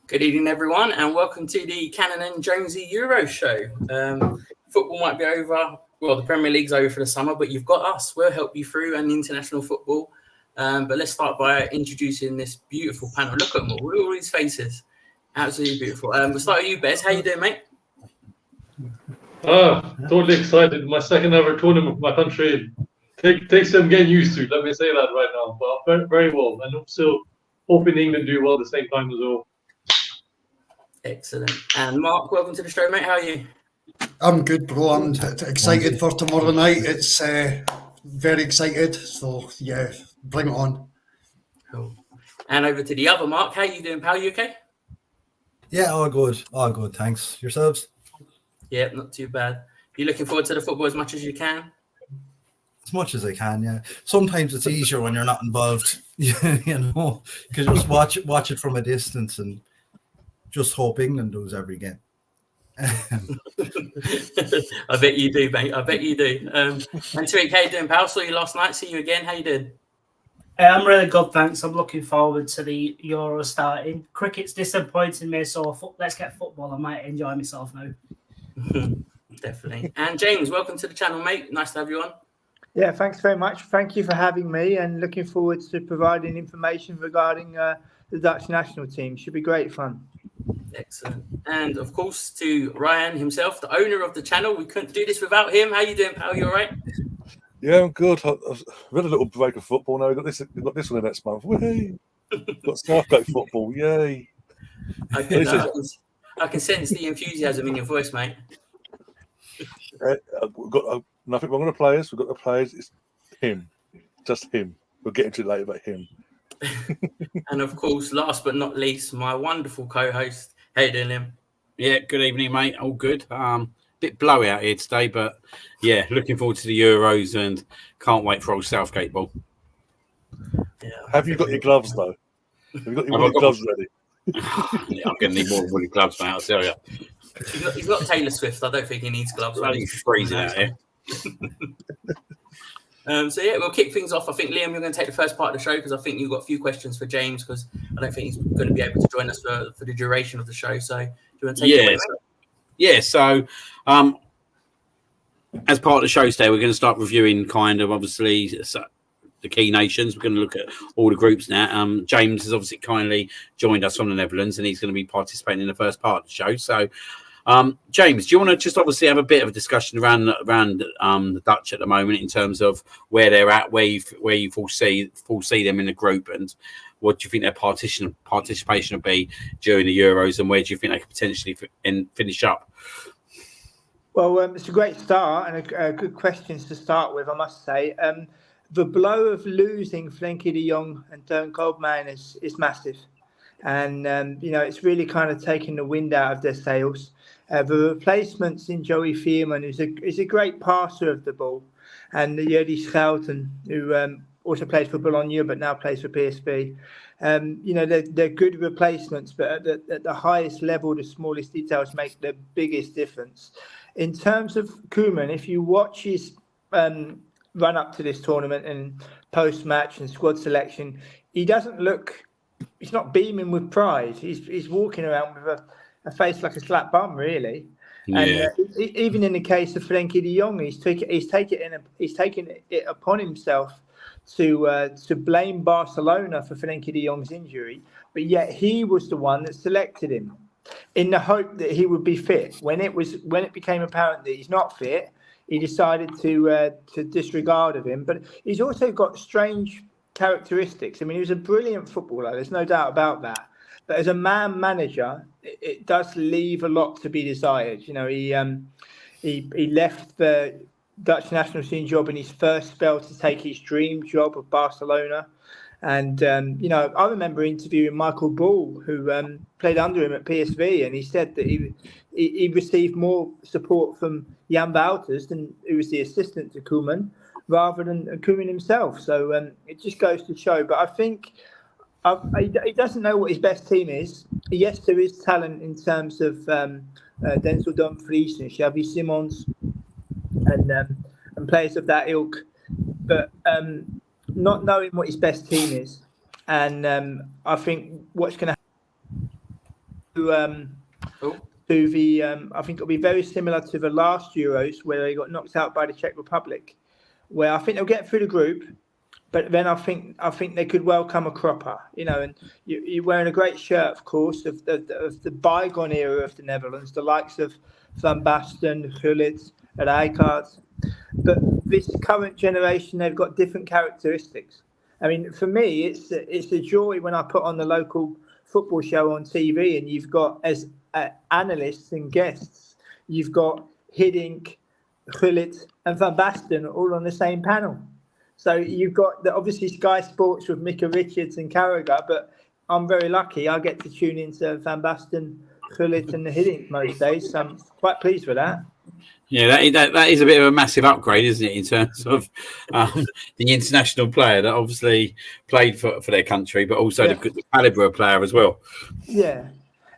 Good evening, everyone, and welcome to the Cannon and Jonezy Euro show. Football might be over. Well, the Premier League's over for the summer, but you've got us. We'll help you through and international football. But let's start by introducing this beautiful panel. Look at them all. Look at all these faces. Absolutely beautiful. We'll start with you, Bez. How you doing, mate? Totally excited. My second ever tournament for my country. Takes some getting used to. Let me say that right now. But very, very well. And also hoping England do well at the same time as well. Excellent. And Mark, welcome to the show, mate. How are you? I'm good, bro. I'm excited for tomorrow night. It's very excited. So, yeah, bring it on. Cool. And over to the other Mark. How you doing, pal? You okay? Yeah, all good. All good. Thanks. Yourselves? Yeah, not too bad. You looking forward to the football as much as you can? As much as I can, yeah. Sometimes it's easier when you're not involved, you know, because you just watch it from a distance and just hope England does every game. I bet you do, mate. I bet you do. And Tariq, how you doing, pal? Saw you last night. See you again. How you doing? I'm really good, thanks. I'm looking forward to the Euro starting. Cricket's disappointing me, so let's get football. I might enjoy myself now. Definitely. And James, welcome to the channel, mate. Nice to have you on. Yeah, thanks very much. Thank you for having me and looking forward to providing information regarding the Dutch national team. Should be great fun. Excellent. And of course to Ryan himself, the owner of the channel. We couldn't do this without him. How you doing, pal? You all right? Yeah, I'm good. I've had a little break of football now. We've got this one next month. Whee! Got Southgate football. Yay! I can sense the enthusiasm in your voice, mate. We've got nothing wrong with the players. We've got the players. It's him. Just him. We'll get into it later about him. And of course, last but not least, my wonderful co-host. How you doing, Liam? Yeah, good evening, mate. All good. Bit blowy out here today, but yeah, looking forward to the Euros and can't wait for old Southgate ball. Yeah, have you got your gloves though? Have you got your gloves ready? Yeah, I'm going to need more woolly gloves, mate. I'll tell you. He's not Taylor Swift. I don't think he needs gloves. He's freezing out here. So yeah, we'll kick things off. I think Liam, you're going to take the first part of the show because I think you've got a few questions for James because I don't think he's going to be able to join us for the duration of the show. So do you want to take it away, mate? Yeah, so as part of the show today, we're going to start reviewing kind of obviously the key nations. We're going to look at all the groups now. James has obviously kindly joined us from the Netherlands and he's going to be participating in the first part of the show. So, James, do you want to just obviously have a bit of a discussion around the Dutch at the moment in terms of where they're at, where you foresee them in the group and what do you think their participation will be during the Euros and where do you think they could potentially finish up? Well, it's a great start and a good questions to start with, I must say. The blow of losing Frenkie de Jong and Teun Koopman is massive. And, it's really kind of taken the wind out of their sails. The replacements in Joey Veerman is a great passer of the ball. And Jody Schouten, who also plays for Bologna but now plays for PSV. They're good replacements, but at the highest level, the smallest details make the biggest difference. In terms of Koeman, if you watch his run up to this tournament and post-match and squad selection, he's not beaming with pride. He's walking around with a face like a slap bum, really. Yeah. And even in the case of Frenkie de Jong, he's taken it upon himself to blame Barcelona for Frenkie de Jong's injury, but yet he was the one that selected him in the hope that he would be fit. When it became apparent that he's not fit, he decided to disregard of him. But he's also got strange characteristics. I mean, he was a brilliant footballer. There's no doubt about that. But as a man manager, it does leave a lot to be desired. He left the Dutch national team job in his first spell to take his dream job of Barcelona. And, I remember interviewing Michael Ball, who played under him at PSV, and he said that he received more support from Jan Wouters, who was the assistant to Koeman, rather than Koeman himself. So it just goes to show. But I think he doesn't know what his best team is. Yes, there is talent in terms of Denzel Dumfries and Xavi Simons and players of that ilk. But not knowing what his best team is. And I think what's going to to the. I think it'll be very similar to the last Euros where they got knocked out by the Czech Republic, where I think they'll get through the group, but then I think they could welcome a cropper, and you're wearing a great shirt, of course, of the bygone era of the Netherlands, the likes of Van Basten, Gullit, Rijkaard. But this current generation, they've got different characteristics. I mean, for me, it's a joy when I put on the local football show on TV, and you've got as analysts and guests, you've got Hiddink, Gullit, and Van Basten all on the same panel. So you've got obviously Sky Sports with Micah Richards and Carragher, but I'm very lucky. I get to tune into Van Basten, Gullit, and Hiddink most days. So I'm quite pleased with that. Yeah, that is a bit of a massive upgrade, isn't it, in terms of the international player that obviously played for their country, but also the calibre of player as well. Yeah,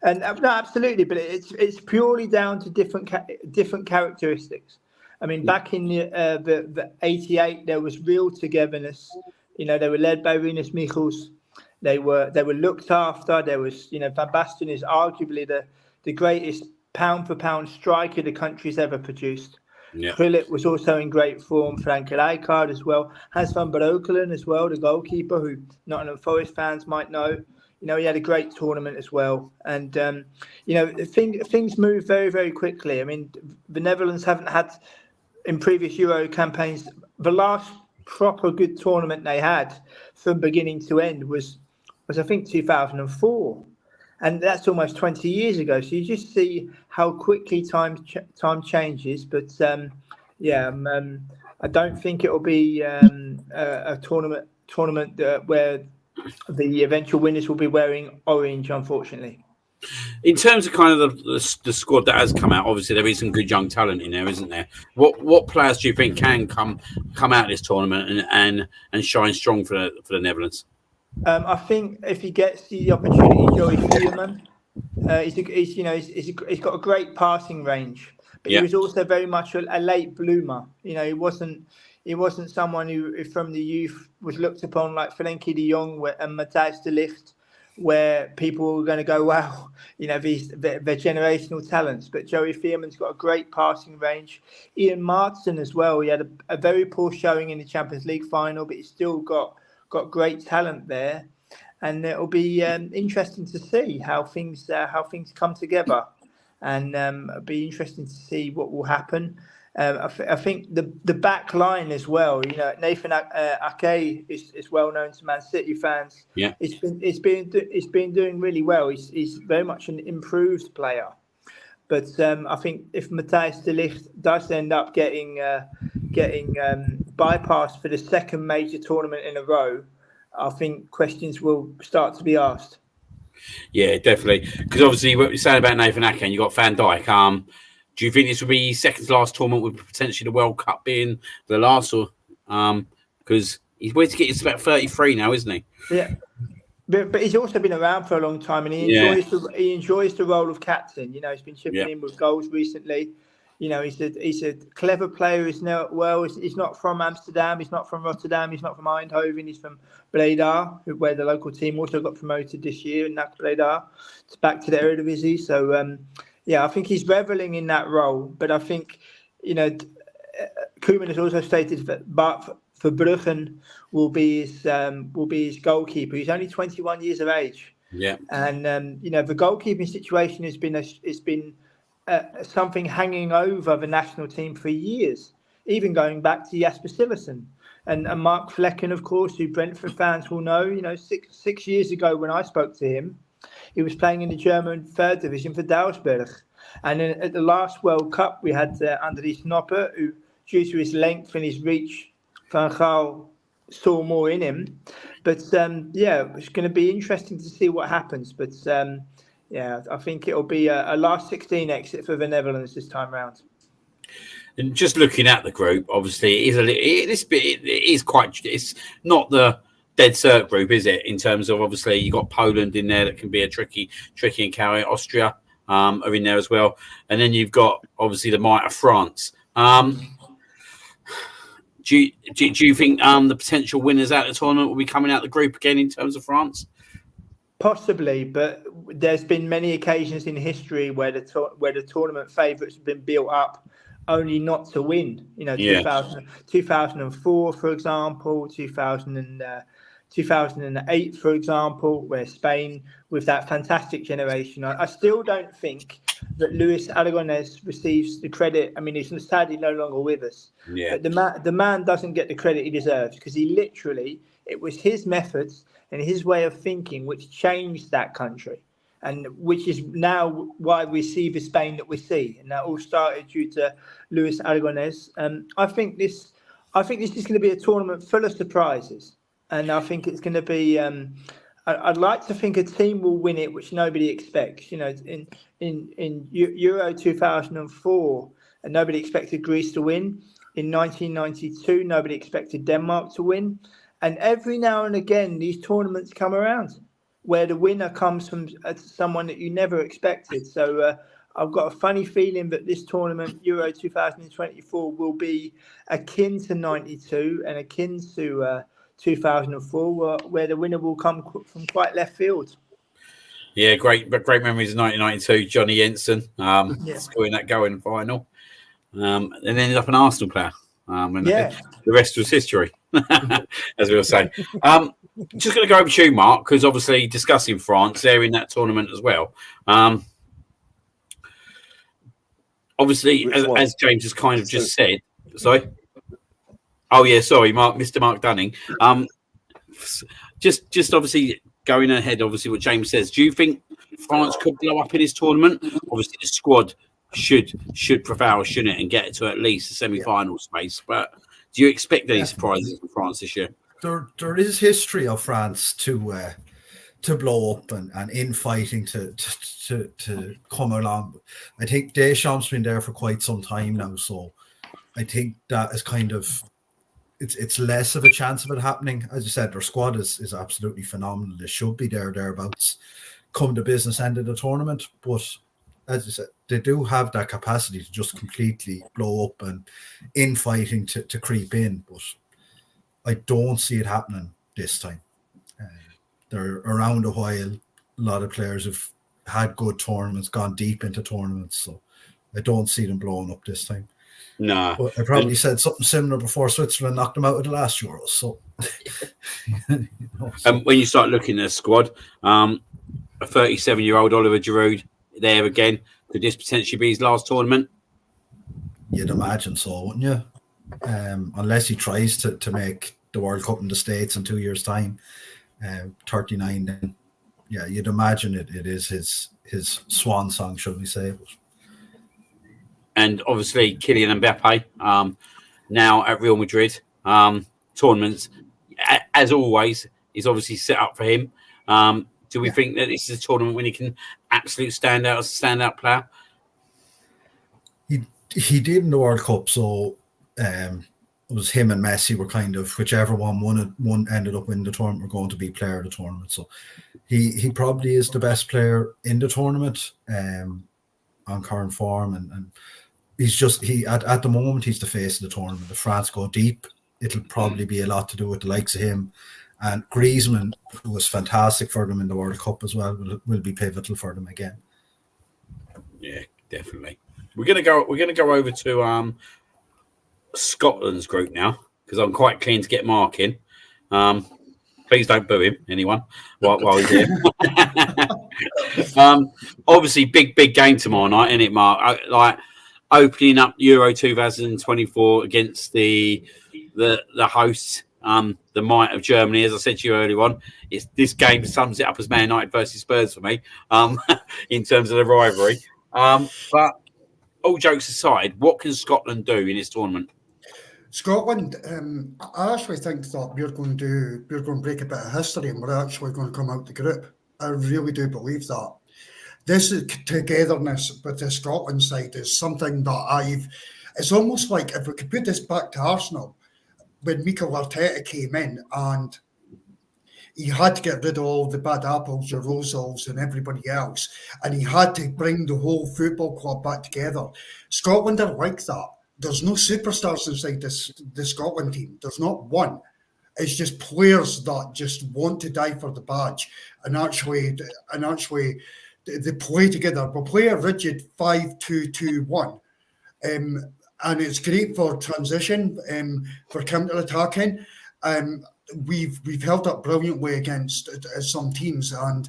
and no, absolutely, but it's purely down to different characteristics. I mean, back in the 88, there was real togetherness. They were led by Rinus Michels. They were looked after. There was, Van Basten is arguably the greatest pound-for-pound striker the country's ever produced. Yeah. Gullit was also in great form. Frank Rijkaard as well. Hans van Breukelen as well, the goalkeeper, who Nottingham Forest fans might know. He had a great tournament as well. And, things move very, very quickly. I mean, the Netherlands haven't had, in previous Euro campaigns, the last proper good tournament they had from beginning to end was I think, 2004. And that's almost 20 years ago. So you just see how quickly time changes. But I don't think it will be a tournament where the eventual winners will be wearing orange, unfortunately. In terms of kind of the squad that has come out, obviously there is some good young talent in there, isn't there? What players do you think can come out of this tournament and shine strong for the Netherlands? I think if he gets the opportunity, Joey Veerman, he's got a great passing range, but he was also very much a late bloomer. He wasn't someone who from the youth was looked upon like Frenkie de Jong and Matthijs de Ligt, where people were going to go, wow, they're generational talents. But Joey Veerman's got a great passing range. Ian Maatsen as well. He had a very poor showing in the Champions League final, but he's still got great talent there, and it'll be interesting to see how things come together, and it'll be interesting to see what will happen. I think the back line as well. Nathan Ake is well known to Man City fans. Yeah, it's been doing really well. He's very much an improved player. But I think if Matthijs de Ligt does end up getting bypassed for the second major tournament in a row, I think questions will start to be asked. Yeah, definitely. Because obviously, what you're saying about Nathan Ake, and you got Van Dijk. Do you think this will be second to last tournament with potentially the World Cup being the last, or because he's waiting to get it's about 33 now, isn't he? Yeah. But he's also been around for a long time, and he enjoys the role of captain. He's been chipping in with goals recently. He's a clever player. He's not from Amsterdam. He's not from Rotterdam. He's not from Eindhoven. He's from Breda, where the local team also got promoted this year. NAC Breda, it's back to the Eredivisie. So I think he's reveling in that role. But I think Koeman has also stated that Bart Verbruggen will be his goalkeeper. He's only 21 years of age. Yeah, and the goalkeeping situation has been something hanging over the national team for years, even going back to Jasper Siversen and Mark Flecken, of course, who Brentford fans will know. 6 years ago when I spoke to him, he was playing in the German third division for Dalsberg, and then at the last World Cup we had Andries Noppert, who, due to his length and his reach, Van Gaal saw more in him. But it's going to be interesting to see what happens. But I think it'll be a last 16 exit for the Netherlands this time round. And just looking at the group, obviously, it's not the dead cert group, is it? In terms of, obviously, you got Poland in there that can be a tricky encounter. Austria are in there as well, and then you've got obviously the might of France. Do you think the potential winners out of the tournament will be coming out of the group again in terms of France? Possibly, but there's been many occasions in history where the tournament favourites have been built up only not to win. You know, Yeah. 2004, for example, 2008, for example, where Spain, with that fantastic generation, I still don't think that Luis Aragonés receives the credit. I mean, he's sadly no longer with us. Yeah. But the man doesn't get the credit he deserves, because it was his methods and his way of thinking which changed that country, and which is now why we see the Spain that we see. And that all started due to Luis Aragonés. I think this is going to be a tournament full of surprises, and I think it's going to be. I'd like to think a team will win it, which nobody expects. You know, in Euro 2004, and nobody expected Greece to win. In 1992, nobody expected Denmark to win. And every now and again, these tournaments come around where the winner comes from someone that you never expected. So I've got a funny feeling that this tournament, Euro 2024, will be akin to 92 and akin to 2004, where the winner will come from quite left field. Yeah, great memories of 1992. Johnny Jensen scoring that goal final, and ended up an Arsenal player. The rest was history, as we were saying. Just going to go over to you, Mark, because obviously discussing France, they're in that tournament as well. Obviously, as James has kind of just said, sorry. Oh yeah, sorry, Mr. Mark Dunning. Just obviously going ahead, obviously what James says. Do you think France could blow up in this tournament? Obviously, the squad should prevail, shouldn't it, and get to at least a semi-final space. But do you expect any surprises from France this year? There is history of France to blow up and infighting to come along. I think Deschamps been there for quite some time now, so I think that is kind of it's less of a chance of it happening. As you said, their squad is absolutely phenomenal. They should be thereabouts come the business end of the tournament, but as you said, they do have that capacity to just completely blow up and infighting to creep in, but I don't see it happening this time. They're around a while. A lot of players have had good tournaments, gone deep into tournaments, so I don't see them blowing up this time. No. But I probably said something similar before Switzerland knocked them out of the last Euros. So, when you start looking at the squad, a 37-year-old Oliver Giroud there again, could this potentially be his last tournament? You'd imagine so, wouldn't you? Unless he tries to make the World Cup in the States in 2 years' time, 39. Then, yeah, you'd imagine it is his swan song, shall we say? And obviously, Kylian Mbappe now at Real Madrid. Tournaments, as always, is obviously set up for him. Do we think that this is a tournament when he can absolutely stand out as a standout player? He did in the World Cup, so it was him and Messi were kind of whichever one ended up winning the tournament were going to be player of the tournament. So he probably is the best player in the tournament on current form, and he's just at the moment he's the face of the tournament. If France go deep, it'll probably be a lot to do with the likes of him. And Griezmann, who was fantastic for them in the World Cup as well, will be pivotal for them again. Yeah, definitely. We're gonna go over to Scotland's group now, because I'm quite keen to get Mark in. Please don't boo him, anyone, while he's here. Obviously, big game tomorrow night, isn't it, Mark? Like opening up Euro 2024 against the hosts. The might of Germany, as I said to you earlier on, this game sums it up as Man United versus Spurs for me, in terms of the rivalry. But all jokes aside, what can Scotland do in this tournament? Scotland, I actually think that we're going to break a bit of history and we're actually going to come out the group. I really do believe that. This togetherness with the Scotland side is something that it's almost like if we could put this back to Arsenal, when Mikel Arteta came in and he had to get rid of all the bad apples, your Rosals and everybody else, and he had to bring the whole football club back together. Scotland are like that. There's no superstars inside the Scotland team. There's not one. It's just players that just want to die for the badge and actually they play together. We'll play a rigid 5-2-2-1. And it's great for transition, for counter-attacking. We've held up brilliantly against some teams, and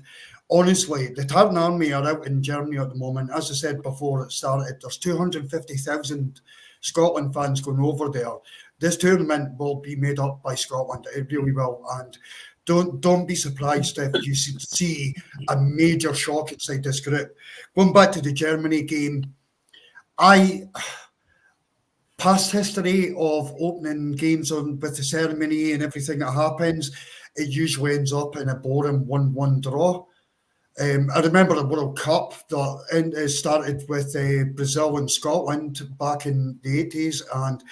honestly, the Tartan Army are out in Germany at the moment. As I said before it started, there's 250,000 Scotland fans going over there. This tournament will be made up by Scotland. It really will. And don't be surprised if you see a major shock inside this group. Going back to the Germany game, past history of opening games with the ceremony and everything that happens, it usually ends up in a boring 1-1 draw. I remember the World Cup that started with Brazil and Scotland back in the 80s, and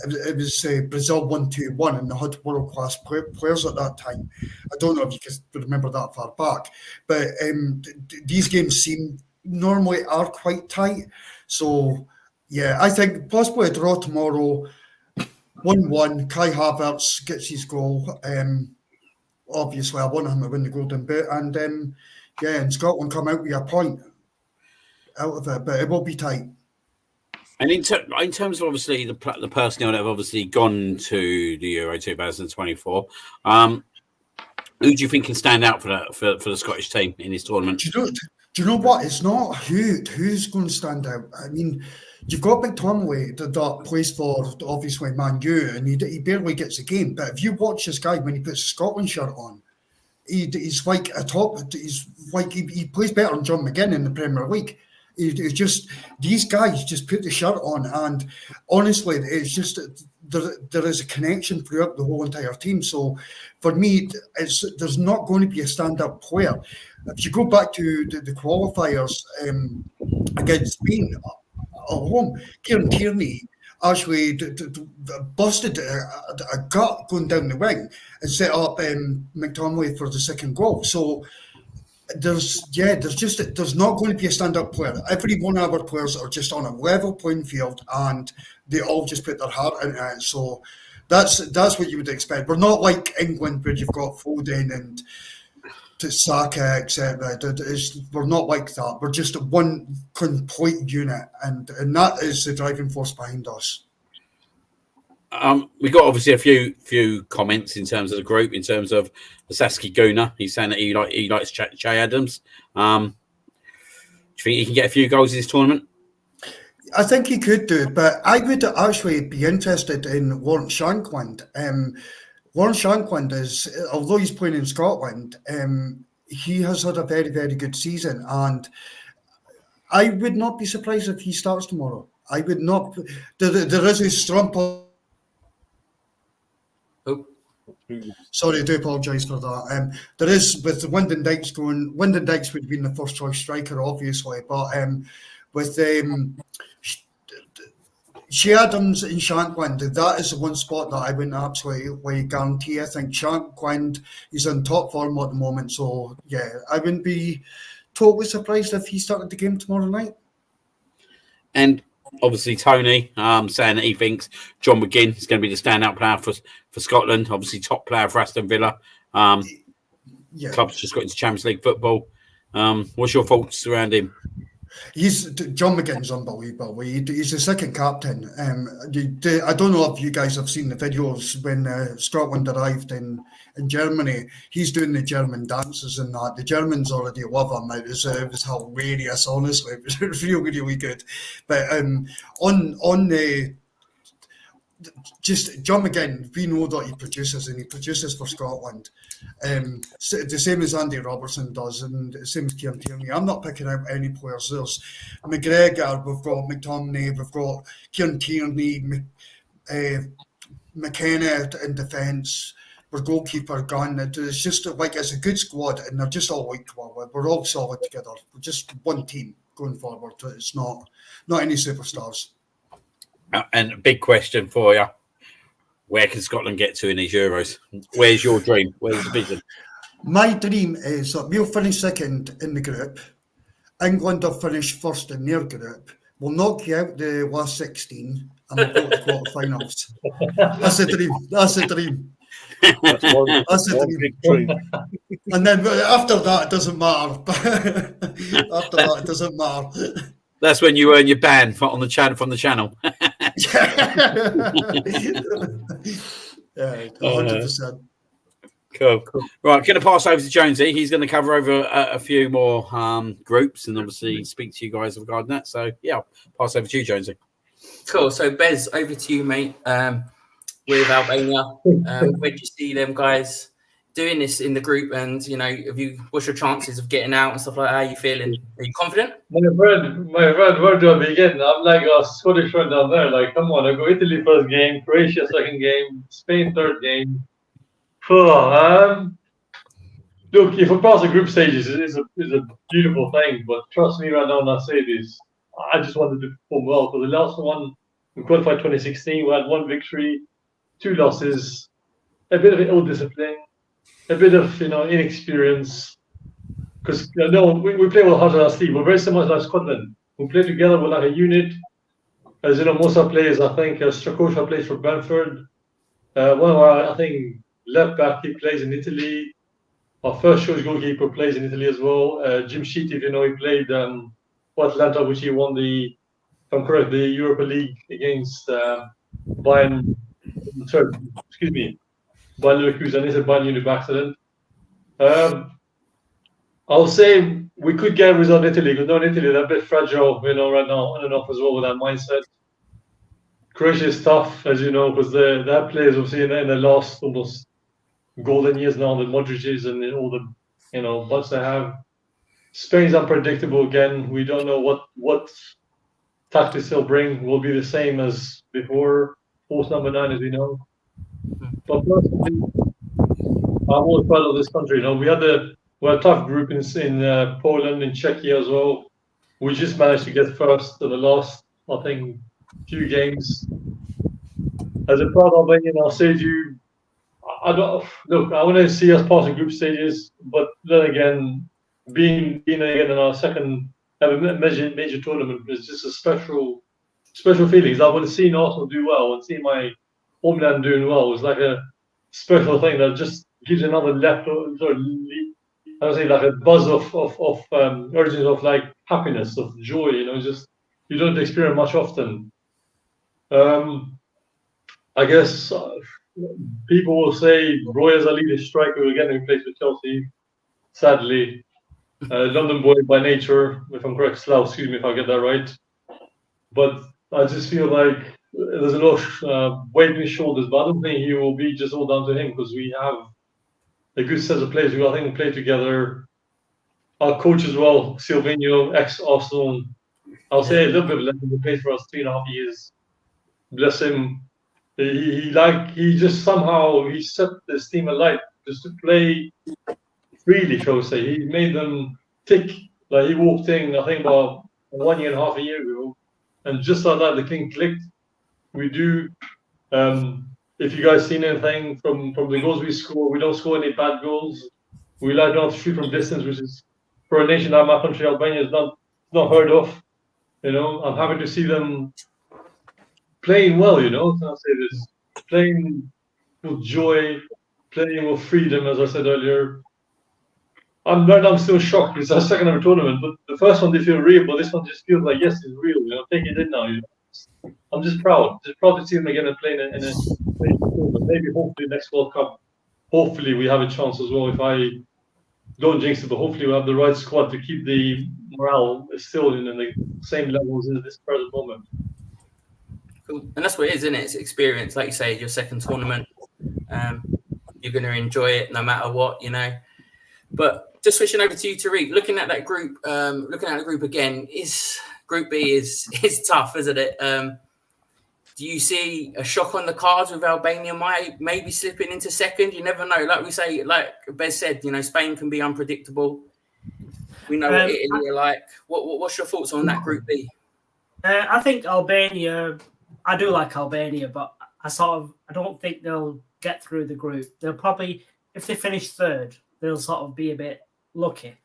it was Brazil 1-2-1, and they had world-class players at that time. I don't know if you can remember that far back, but these games normally are quite tight. So, yeah, I think possibly a draw tomorrow, 1-1, Kai Havertz gets his goal. Obviously, I want him to win the Golden Boot, and and Scotland come out with a point out of it, but it will be tight. And in terms of obviously the personnel that have obviously gone to the Euro 2024, who do you think can stand out for the Scottish team in this tournament? Do you know what? It's not who's going to stand out. I mean, you've got McTominay that plays for obviously Man U, and he barely gets a game. But if you watch this guy when he puts a Scotland shirt on, he's like a top. He's like he plays better than John McGinn in the Premier League. It's just these guys just put the shirt on, and honestly, it's just there is a connection throughout the whole entire team. So for me, there's not going to be a stand-up player. If you go back to the qualifiers against Spain at home, Kieran Tierney actually busted a gut going down the wing and set up McTominay for the second goal. So there's not going to be a stand-up player. Every one of our players are just on a level playing field, and they all just put their heart into it. So that's what you would expect. We're not like England where you've got Foden and Saka, etc. We're not like that. We're just one complete unit, and that is the driving force behind us. We got obviously a few comments in terms of the group, in terms of Saskia Guna. He's saying that he likes Che Adams. Do you think he can get a few goals in this tournament? I think he could do, but I would actually be interested in Lawrence Shankland. Lawrence Shankland is, although he's playing in Scotland, he has had a very, very good season, and I would not be surprised if he starts tomorrow. I would not. There is a strong. Sorry, I do apologise for that. There is, with Wyndon Dykes going, Wyndon Dykes would have been the first choice striker, obviously, but with Che Adams and Shankland, that is the one spot that I wouldn't absolutely guarantee. I think Shankland is in top form at the moment, so yeah, I wouldn't be totally surprised if he started the game tomorrow night. And obviously, Tony saying that he thinks John McGinn is going to be the standout player for Scotland. Obviously, top player for Aston Villa. Club's just got into Champions League football. What's your thoughts around him? John McGinn's unbelievable. He's the second captain. I don't know if you guys have seen the videos when Scotland arrived in Germany. He's doing the German dances and that. The Germans already love him. It was hilarious, honestly. It was really, really good. But on the just John McGinn, we know that he produces for Scotland. The same as Andy Robertson does, and the same as Kieran Tierney. I'm not picking out any players. There's McGregor, we've got McTominay, we've got Kieran Tierney, McKenna in defence, our goalkeeper Gunn. It's just like it's a good squad, and they're just all equal. We're all solid together. We're just one team going forward. It's not any superstars. And a big question for you. Where can Scotland get to in these Euros? Where's your dream? Where's the vision? My dream is that we'll finish second in the group. England will finish first in their group. We'll knock you out the last 16 and we'll go to the quarterfinals. That's the dream. That's one, That's the one dream. big dream. And then after that, it doesn't matter. After that, it doesn't matter. That's when you earn your ban on the channel from the channel. Yeah, 100%. Cool. Right, going to pass over to Jonesy. He's going to cover over a few more groups and obviously speak to you guys regarding that. So, yeah, I'll pass over to you, Jonesy. Cool. So, Bez, over to you, mate. With Albania, where do you see them guys doing this in the group? And what's your chances of getting out and stuff like that? How are you feeling? Are you confident? My friend, where do I begin? I'm like a Scottish friend down there. Like, come on, I go Italy first game, Croatia second game, Spain third game. Look, if we pass the group stages, it is a beautiful thing. But trust me right now when I say this, I just wanted to perform well. For the last one, we qualified 2016. We had 1 victory, 2 losses, a bit of ill discipline, a bit of inexperience. Because we play with heart on our sleeve. We're very similar to Scotland. We play together. We're like a unit. As you know, most of our players, I think, Strakosha plays for Brentford. One of our, I think, left back, he plays in Italy. Our first choice goalkeeper plays in Italy as well. Jim Sheet, if you know, he played for Atlanta, which he won if I'm correct, the Europa League against Bayern. Excuse me, Bayern Leverkusen. It's a Bayern Munich accident. I'll say we could get a result in Italy because in Italy they're a bit fragile, right now, on and off as well with that mindset. Croatia is tough, as you know, because they have players obviously in the last almost golden years now, the Modric's and all the bunch they have. Spain's unpredictable again. We don't know what tactics they'll bring. Will be the same as before. Force number 9, as we know. But personally, I'm always proud of this country. We had a tough group in Poland and Czechia as well. We just managed to get first in the last, I think, few games. As a proud Albanian, I'll say to you, I want to see us pass the group stages, but then again, being again in our second major tournament is just a special feelings. I want to see Arsenal do well and see my homeland doing well. It's like a special thing that just gives another like a buzz of urgence of like happiness, of joy. Just you don't experience much often. I guess people will say Roy is a leading striker again who plays for Chelsea. Sadly, London boy by nature, if I'm correct, Slough. Excuse me if I get that right. But I just feel like there's a lot of weight on his shoulders. But I don't think he will be just all down to him because we have a good set of players who I think play together. Our coach as well, Silvino, ex-Arsenal. I'll say a little bit of legend. He played for us 3.5 years. Bless him. He just somehow he set this team alight just to play freely, shall we say. He made them tick. Like he walked in, I think about 1.5 years ago, and just like that, the thing clicked. We do. If you guys seen anything from the goals we score, we don't score any bad goals. We like not to shoot from distance, which is for a nation like my country, Albania, is not heard of. I'm happy to see them playing well. I'll say this, playing with joy, playing with freedom, as I said earlier. I'm still shocked. It's our second ever tournament, but the first one did feel real, but this one just feels like yes, it's real. Take it in now. I'm just proud to see them again and playing in a tournament. Maybe hopefully next World Cup, hopefully we have a chance as well. If I don't jinx it, but hopefully we have the right squad to keep the morale still in the same levels as this present moment. Cool. And that's what it is, isn't it? It's experience. Like you say, your second tournament. You're going to enjoy it no matter what, But just switching over to you, Tariq, looking at that group, looking at the group again, Group B is tough, isn't it? Do you see a shock on the cards with Albania maybe slipping into second? You never know. Like we say, like Bez said, Spain can be unpredictable. We know what Italy are like. What's your thoughts on that Group B? I think Albania. I do like Albania, but I don't think they'll get through the group. They'll probably, if they finish third, they'll sort of be a bit lucky.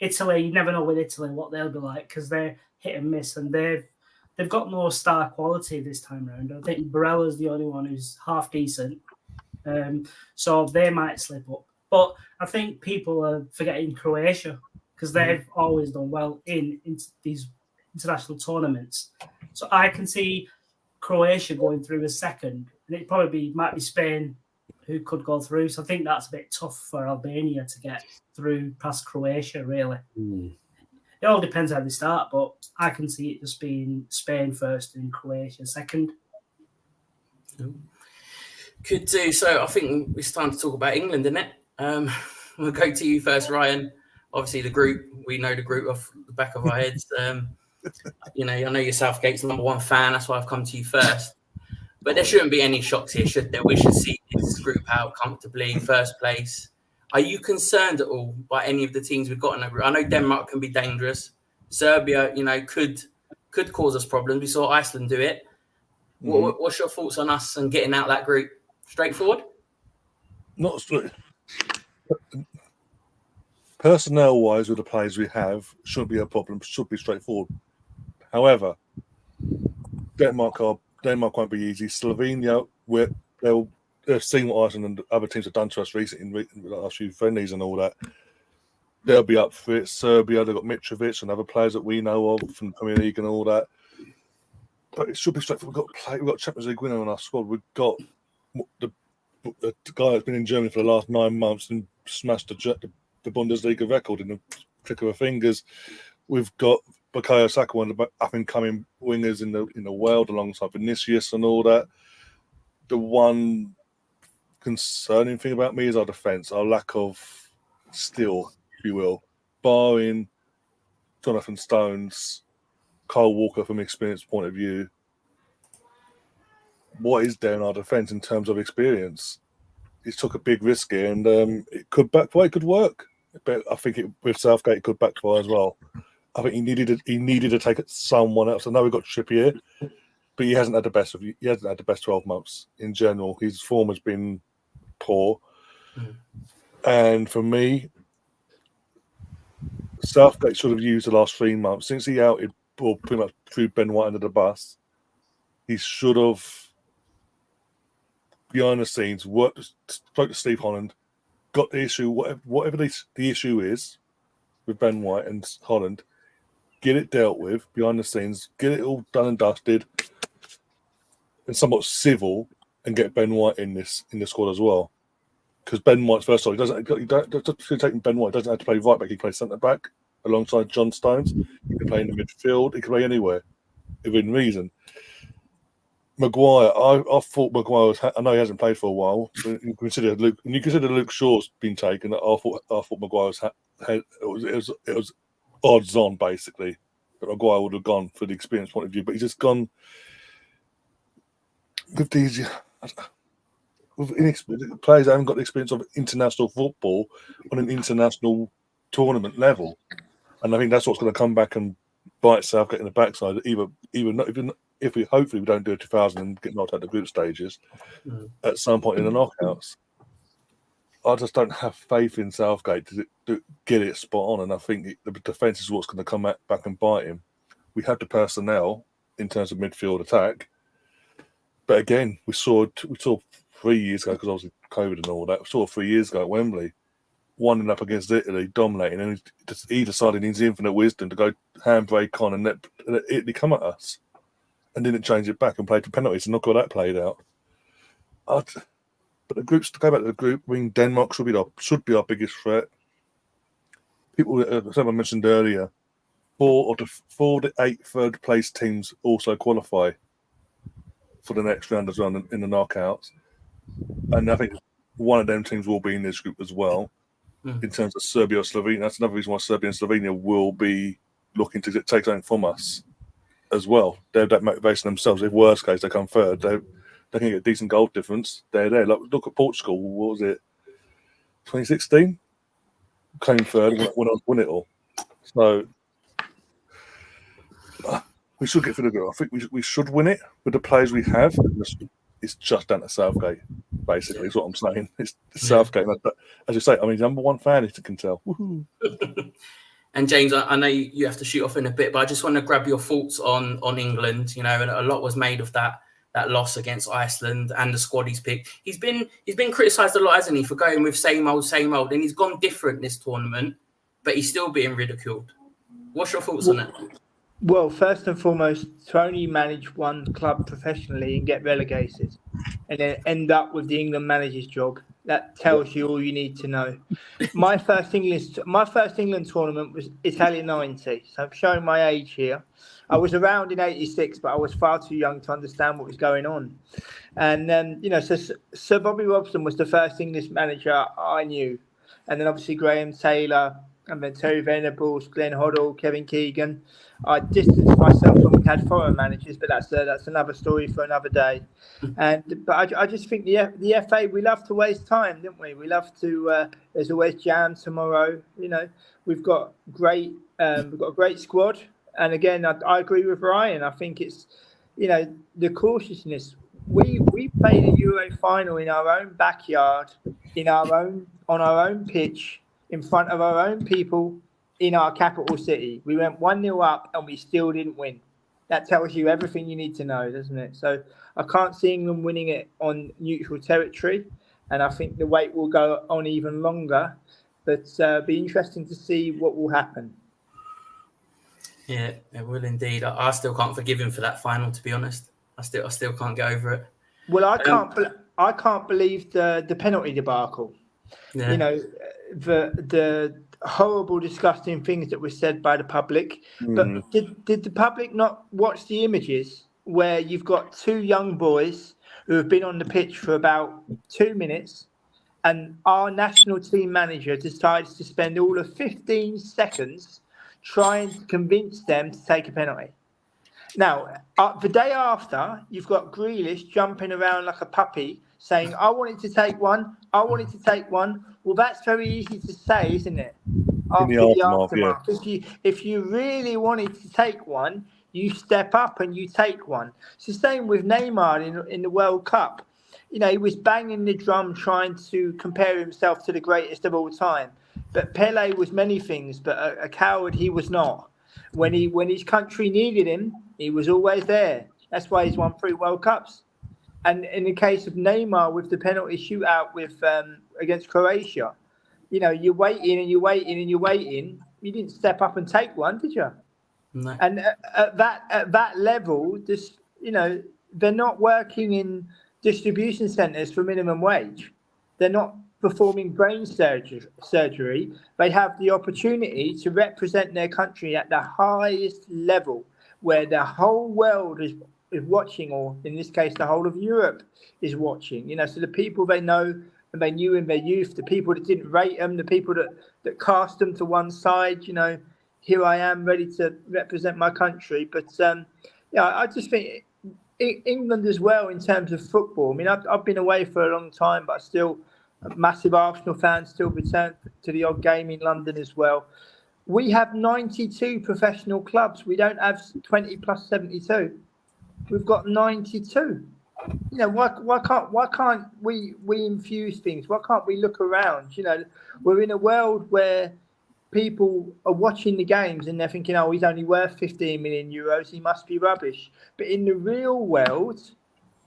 Italy, you never know with Italy what they'll be like because they're hit and miss, and they've got no star quality this time around. I think Barella's the only one who's half decent. So they might slip up. But I think people are forgetting Croatia because they've always done well in these international tournaments. So I can see Croatia going through as second, and it probably might be Spain who could go through. So I think that's a bit tough for Albania to get through past Croatia, really. It all depends how they start, but I can see it just being Spain first and Croatia second. Could do. So I think it's time to talk about England, isn't it? We'll go to you first, Ryan. Obviously, the group, we know the group off the back of our heads. You know, I know you're Southgate's #1 fan. That's why I've come to you first. But there shouldn't be any shocks here, should there? We should see this group out comfortably, first place. Are you concerned at all by any of the teams we've got in the group? I know Denmark can be dangerous. Serbia, you know, could cause us problems. We saw Iceland do it. What's your thoughts on us and getting out that group? Straightforward? Not straight. Personnel-wise, with the players we have, shouldn't be a problem. Should be straightforward. However, Denmark won't be easy. Slovenia, they've seen what Iceland and other teams have done to us recently in the last few friendlies and all that. They'll be up for it. Serbia, they've got Mitrovic and other players that we know of from the Premier League and all that. But it should be straightforward. We've got Champions League winner on our squad. We've got the guy that's been in Germany for the last 9 months and smashed the Bundesliga record in the click of her fingers. We've got Bukayo Saka, one of the up-and-coming wingers in the world, alongside Vinicius and all that. The one concerning thing about me is our defence, our lack of steel, if you will. Barring Jonathan Stones, Kyle Walker, from an experience point of view, what is there in our defence in terms of experience? He took a big risk here, and it could backfire. It could work, but I think with Southgate it could backfire as well. I think he needed to take it someone else. I know we've got Trippier, but he hasn't had the best 12 months in general. His form has been poor, and for me, Southgate should have used the last 3 months since he outed or pretty much threw Ben White under the bus. He should have, behind the scenes, spoke to Steve Holland, got the issue, whatever the issue is with Ben White and Holland, get it dealt with behind the scenes, get it all done and dusted, and somewhat civil, and get Ben White in the squad as well. Because Ben White's first of all, taking Ben White doesn't have to play right back; he can play centre back alongside John Stones. He can play in the midfield. He can play anywhere within reason. Maguire, I thought Maguire was. I know he hasn't played for a while. But you consider Luke Shaw's been taken. I thought Maguire was it was odds on basically that Maguire would have gone for the experience point of view, but he's just gone with these. With players that haven't got the experience of international football on an international tournament level, and I think that's what's going to come back and bite Southgate in the backside. Even if we hopefully we don't do a 2000 and get knocked out the group stages at some point in the knockouts. I just don't have faith in Southgate to get it spot on, and I think the defence is what's going to come back and bite him. We have the personnel in terms of midfield attack, but again, we saw 3 years ago, because obviously COVID and all that. We saw 3 years ago at Wembley, 1-0 up against Italy, dominating, and he decided in his infinite wisdom to go handbrake on and let Italy come at us, and didn't change it back and played for penalties, and look how that played out. But the groups, to go back to the group, I mean, Denmark should be our biggest threat. People, someone mentioned earlier, 4 of the 8 third place teams also qualify for the next round as well in the knockouts. And I think one of them teams will be in this group as well. In terms of Serbia or Slovenia, that's another reason why Serbia and Slovenia will be looking to take something from us as well. They have that motivation themselves. If worst case they come third, they can get a decent goal difference. They're there. Look at Portugal. What was it? 2016 came third, won it all. So we should get through the group. I think we should win it with the players we have. It's just down to Southgate, basically, is what I'm saying. It's Southgate. But as you say, I mean, #1 fan, if you can tell. Woohoo. And James, I know you have to shoot off in a bit, but I just want to grab your thoughts on England. You know, and a lot was made of that that loss against Iceland and the squad he's picked. He's been criticised a lot, hasn't he, for going with same old, and he's gone different this tournament, but he's still being ridiculed. What's your thoughts on it? Well, first and foremost, to only manage one club professionally and get relegated and then end up with the England manager's job, that tells you all you need to know. My first England tournament was Italia 90, so I'm showing my age here. I was around in 86, but I was far too young to understand what was going on. And, so Sir Bobby Robson was the first English manager I knew. And then obviously Graham Taylor, and then Terry Venables, Glenn Hoddle, Kevin Keegan. I distanced myself when we had foreign managers, but that's another story for another day. But I just think the FA, we love to waste time, don't we? We love to. There's always jam tomorrow. We've got a great squad, and again, I agree with Ryan. I think it's the cautiousness. We played a Euro final in our own backyard, on our own pitch, in front of our own people in our capital city. We went 1-0 up and we still didn't win. That tells you everything you need to know, doesn't it? So I can't see England winning it on neutral territory, and I think the wait will go on even longer. But be interesting to see what will happen. Yeah, it will indeed. I still can't forgive him for that final, to be honest. I still can't get over it. Well, I can't believe the penalty debacle. Yeah. The horrible, disgusting things that were said by the public. But did the public not watch the images where you've got two young boys who have been on the pitch for about 2 minutes, and our national team manager decides to spend all of 15 seconds trying to convince them to take a penalty? Now, the day after, you've got Grealish jumping around like a puppy saying, I wanted to take one. Well, that's very easy to say, isn't it? After the aftermath. Yeah. If you really wanted to take one, you step up and you take one. It's the same with Neymar in the World Cup. He was banging the drum trying to compare himself to the greatest of all time. But Pele was many things, but a coward he was not. When his country needed him, he was always there. That's why he's won 3 World Cups. And in the case of Neymar with the penalty shootout against Croatia, you're waiting and you're waiting and you're waiting. You didn't step up and take one, did you? No. And at that level, they're not working in distribution centres for minimum wage. They're not performing brain surgery. They have the opportunity to represent their country at the highest level, where the whole world is watching, or in this case, the whole of Europe is watching. So the people they know and they knew in their youth, the people that didn't rate them, the people that cast them to one side, here I am ready to represent my country. But I just think England as well in terms of football. I mean, I've been away for a long time, but still a massive Arsenal fan, still return to the odd game in London as well. We have 92 professional clubs. We don't have 20 plus 72. We've got 92. Why can't we infuse things? Why can't we look around? We're in a world where people are watching the games and they're thinking, oh, he's only worth 15 million euros. He must be rubbish. But in the real world,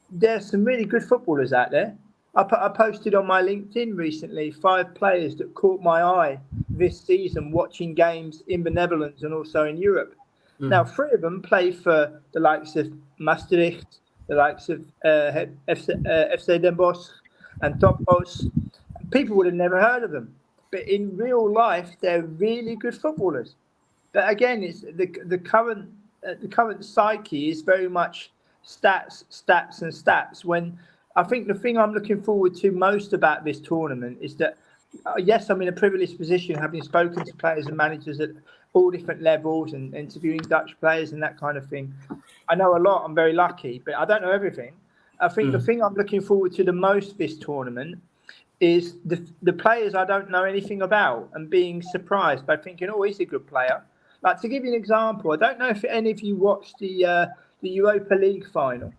there's some really good footballers out there. I posted on my LinkedIn recently 5 players that caught my eye this season watching games in the Netherlands and also in Europe. Now, 3 of them play for the likes of Maastricht, the likes of FC Den Bosch and Topos. People would have never heard of them. But in real life, they're really good footballers. But again, it's the current psyche is very much stats. When I think the thing I'm looking forward to most about this tournament is that, yes, I'm in a privileged position, having spoken to players and managers at all different levels and interviewing Dutch players and that kind of thing. I know a lot. I'm very lucky, but I don't know everything. I think the thing I'm looking forward to the most this tournament is the players I don't know anything about and being surprised by thinking, oh, he's a good player. Like, to give you an example, I don't know if any of you watched the Europa League final,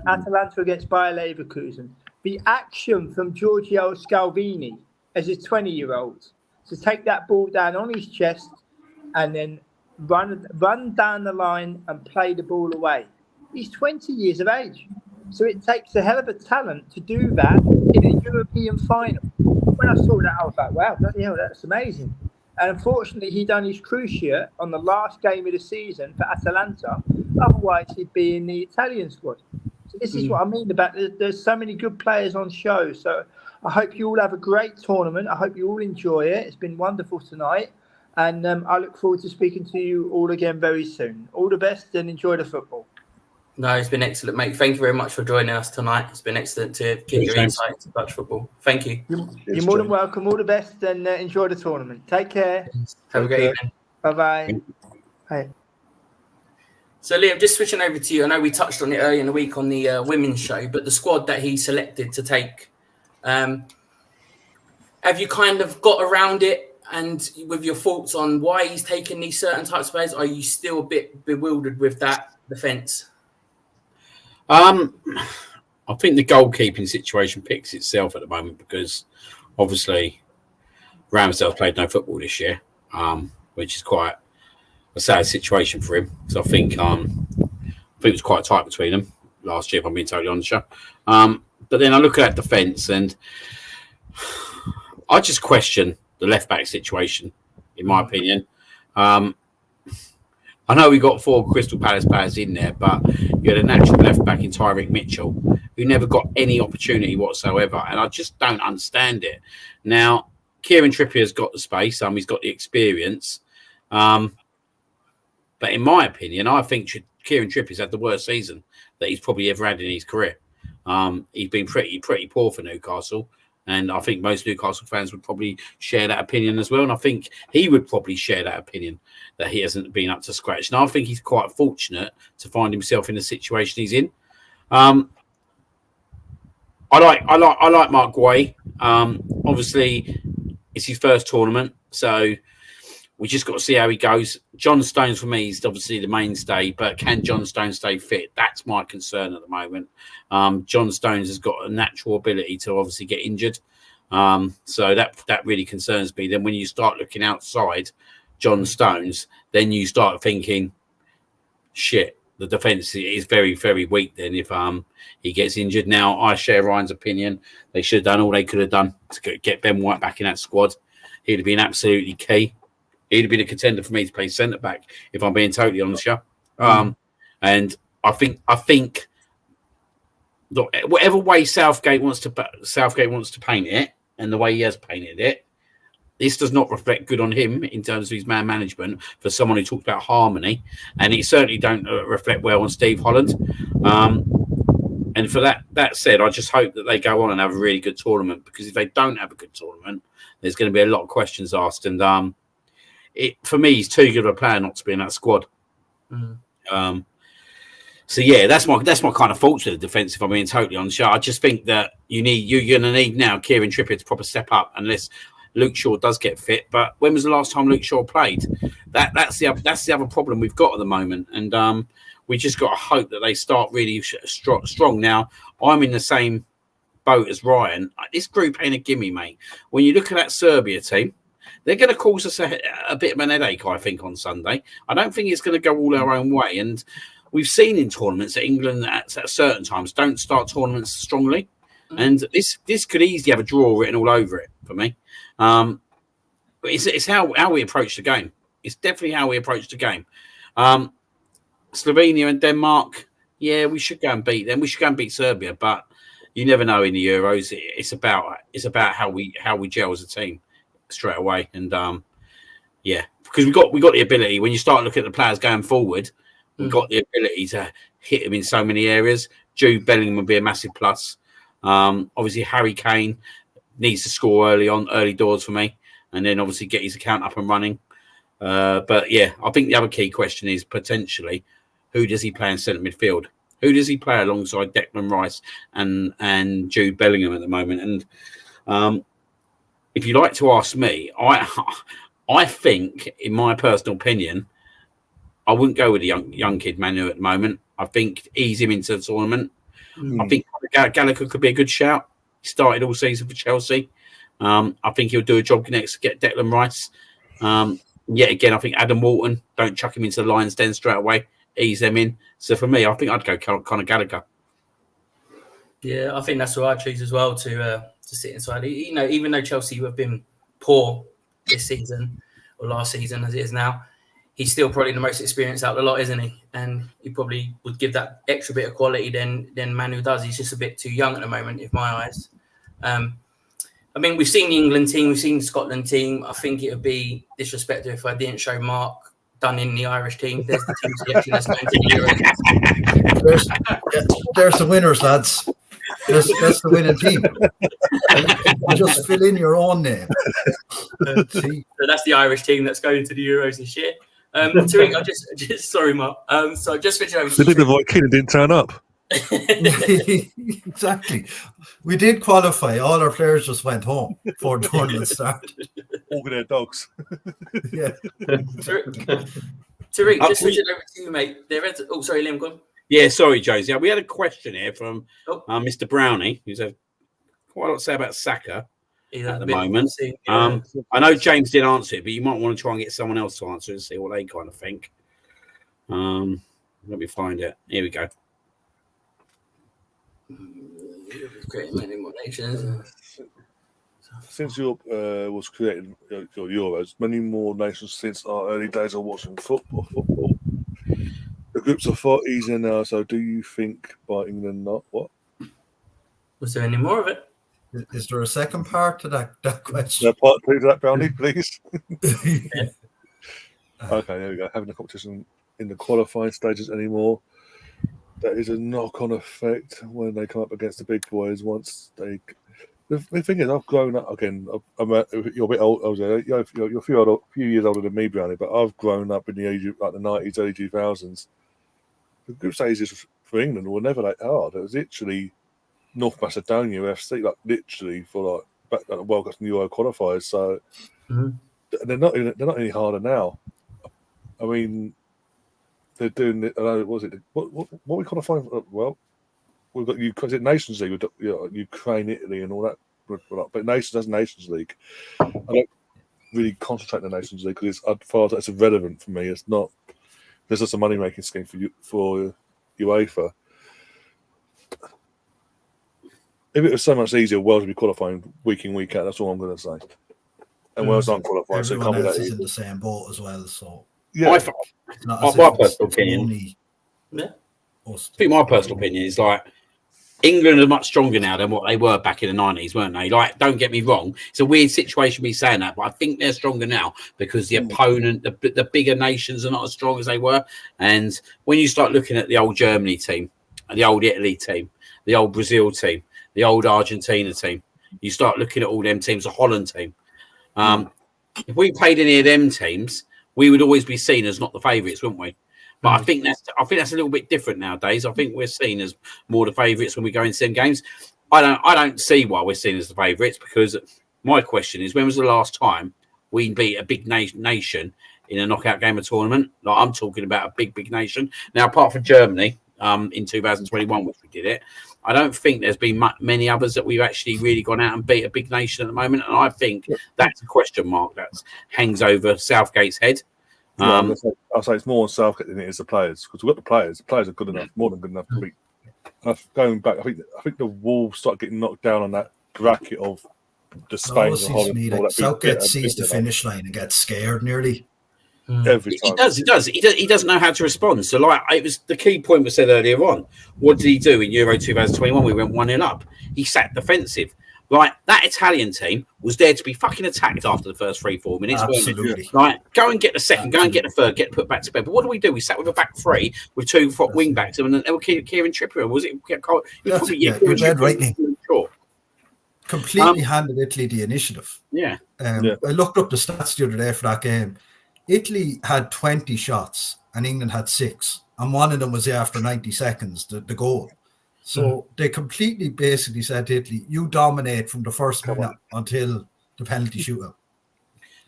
Atalanta against Bayer Leverkusen. The action from Giorgio Scalvini as a 20-year-old to take that ball down on his chest and then run down the line and play the ball away. He's 20 years of age. So it takes a hell of a talent to do that in a European final. When I saw that, I was like, wow, bloody hell, that's amazing. And unfortunately, he done his cruciate on the last game of the season for Atalanta. Otherwise, he'd be in the Italian squad. So this is what I mean about there's so many good players on show. So I hope you all have a great tournament. I hope you all enjoy it. It's been wonderful tonight. And I look forward to speaking to you all again very soon. All the best and enjoy the football. No, it's been excellent, mate. Thank you very much for joining us tonight. It's been excellent to get your insight into Dutch football. Thank you. You're more than welcome. All the best and enjoy the tournament. Take care. Have a great evening. Bye-bye. Bye. So, Liam, just switching over to you. I know we touched on it earlier in the week on the women's show, but the squad that he selected to take, have you kind of got around it? And with your thoughts on why he's taken these certain types of players, are you still a bit bewildered with that defence? I think the goalkeeping situation picks itself at the moment because obviously Ramsdale's played no football this year, which is quite a sad situation for him. So I think it was quite tight between them last year, if I'm being totally honest. But then I look at that defence and I just question the left back situation, in my opinion. I know we got 4 Crystal Palace players in there, but you had a natural left back in Tyreek Mitchell who never got any opportunity whatsoever, and I just don't understand it. Now, Kieran Trippier's got the space, he's got the experience, but in my opinion, I think Kieran Trippier's had the worst season that he's probably ever had in his career. He's been pretty poor for Newcastle. And I think most Newcastle fans would probably share that opinion as well. And I think he would probably share that opinion that he hasn't been up to scratch. And I think he's quite fortunate to find himself in the situation he's in. I like Mark Guay. Obviously, it's his first tournament, so we just got to see how he goes. John Stones for me is obviously the mainstay, but can John Stones stay fit? That's my concern at the moment. John Stones has got a natural ability to obviously get injured. So that really concerns me. Then when you start looking outside John Stones, then you start thinking, shit, the defence is very, very weak then if he gets injured. Now, I share Ryan's opinion. They should have done all they could have done to get Ben White back in that squad. He'd have been absolutely key. He'd have been a contender for me to play centre back, if I'm being totally honest. And I think whatever way Southgate wants to paint it, and the way he has painted it, this does not reflect good on him in terms of his man management for someone who talked about harmony, and it certainly don't reflect well on Steve Holland. And for that said, I just hope that they go on and have a really good tournament, because if they don't have a good tournament, there's going to be a lot of questions asked. And for me, he's too good of a player not to be in that squad. So yeah, that's my kind of thoughts with the defence, if I'm being totally honest. I just think that you're going to need now Kieran Trippier to proper step up, unless Luke Shaw does get fit. But when was the last time Luke Shaw played? That's the other problem we've got at the moment, and we just got to hope that they start really strong. Now, I'm in the same boat as Ryan. This group ain't a gimme, mate. When you look at that Serbia team, they're going to cause us a bit of an headache, I think, on Sunday. I don't think it's going to go all our own way. And we've seen in tournaments that England at certain times don't start tournaments strongly. And this could easily have a draw written all over it for me. It's how we approach the game. It's definitely how we approach the game. Slovenia and Denmark, yeah, we should go and beat them. We should go and beat Serbia, but you never know in the Euros. It's about how we gel as a team straight away. And because we got the ability. When you start looking at the players going forward, we've got the ability to hit them in so many areas. Jude Bellingham would be a massive plus. Obviously, Harry Kane needs to score early doors for me, and then obviously get his account up and running. But yeah, I think the other key question is potentially who does he play in centre midfield? Who does he play alongside Declan Rice and Jude Bellingham at the moment? And if you like to ask me, I think, in my personal opinion, I wouldn't go with the young kid Manu at the moment. I think ease him into the tournament. I think Gallagher could be a good shout. He started all season for Chelsea. I think he'll do a job next to get Declan Rice. Yet again, I think Adam Walton, don't chuck him into the Lions' den straight away. ease them in. So for me, I think I'd go Conor Gallagher. Yeah, I think that's what I choose as well to sit inside. You know, even though Chelsea have been poor this season or last season as it is now, he's still probably the most experienced out of the lot, isn't he? And he probably would give that extra bit of quality than Manu does. He's just a bit too young at the moment, in my eyes. I mean, we've seen the England team, we've seen the Scotland team. I think it would be disrespectful if I didn't show Mark Dunn in the Irish team. There's the team selection that's going to the Euros. There's the winners, lads. That's the winning team. You just fill in your own name. So that's the Irish team that's going to the Euros this year. Tariq, I just sorry, Mark. So just switching over. They did the right kid and didn't turn up. Exactly. We did qualify. All our players just went home before the tournament started. Walking their dogs. Yeah. Tariq, just switching over to you, mate. Oh, sorry, Liam, go on. Yeah, sorry, Jonesy. We had a question here from Mr. Brownie, who's quite a lot to say about Saka at the moment. I know James did answer it, but you might want to try and get someone else to answer and see what they kind of think. Let me find it. Here we go. Many more nations. Since Europe was created, Euros, many more nations since our early days of watching football. The groups are far easier now, so do you think by England not? What? Was there any more of it? Is there a second part to that question? No, part 2 to that, Brownie, please. Okay, there we go. Having a competition in the qualifying stages anymore. That is a knock-on effect when they come up against the big boys. Once they, the thing is, I've grown up again. You're a bit old. You're a few years older than me, Brownie. But I've grown up in the age of like the 90s, early 2000s. The group stages for England were never that hard. It was literally North Macedonia FC, like literally for like back at the World Cup and Euro qualifiers. So they're not any harder now. I mean. They're doing it. What was it? What we qualifying? Well, we've got is it Nations League with Ukraine, Italy, and all that. But Nations League. I don't really concentrate on the Nations League because as far as it's irrelevant for me. It's not. There's just a money making scheme for UEFA. If it was so much easier, Wales would be qualifying week in, week out. That's all I'm going to say. And Wales aren't qualifying, everyone so it can't else be that is easy. in the same boat as well. So. Yeah. My personal opinion. I think my personal opinion is like England are much stronger now than what they were back in the 90s, weren't they? Like, don't get me wrong. It's a weird situation me saying that, but I think they're stronger now because the opponent, the bigger nations are not as strong as they were. And when you start looking at the old Germany team, the old Italy team, the old Brazil team, the old Argentina team, you start looking at all them teams, the Holland team. If we played any of them teams, we would always be seen as not the favourites, wouldn't we? But I think that's a little bit different nowadays. I think we're seen as more the favourites when we go into them games. I don't see why we're seen as the favourites because my question is, when was the last time we beat a big nation in a knockout game of tournament? Like I'm talking about a big nation. Now, apart from Germany in 2021, which we did it, I don't think there's been many others that we've actually really gone out and beat a big nation at the moment. And I think that's a question mark that hangs over Southgate's head. I'll say it's more on Southgate than it is the players because we've got the players. The players are good enough, more than good enough to beat. Going back, I think the Wolves start getting knocked down on that bracket of the Spain and Holland. Southgate sees the finish line and gets scared nearly. Every time. He does. He doesn't know how to respond. So, like, it was the key point was said earlier on. What did he do in Euro 2021? We went 1-0 up. He sat defensive. Like, that Italian team was there to be fucking attacked after the first 3-4 minutes. Absolutely. Right, go and get the second, go and get the third, get put back to bed. But what do? We sat with a back three with two wing backs, and then Kieran Trippier. Was it? You're dead right. Sure. Completely handed Italy the initiative. Yeah. I looked up the stats the other day for that game. Italy had 20 shots and England had 6, and one of them was after 90 seconds, the goal. So they completely basically said to Italy, you dominate from the first minute until the penalty shootout.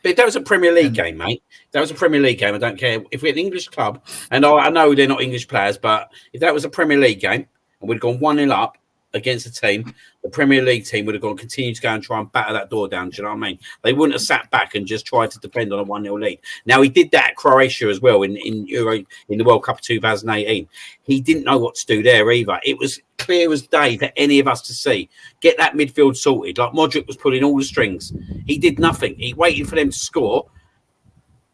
But that was a Premier League game, mate. That was a Premier League game. I don't care. If we're an English club, and I know they're not English players, but if that was a Premier League game and we'd gone 1-0 up against a team, the Premier League team would have gone continue to go and try and batter that door down. Do you know what I mean? They wouldn't have sat back and just tried to depend on a 1-0 lead. Now, he did that at Croatia as well in the World Cup of 2018. He didn't know what to do there either. It was clear as day for any of us to see. Get that midfield sorted. Like Modric was pulling all the strings. He did nothing. He waited for them to score.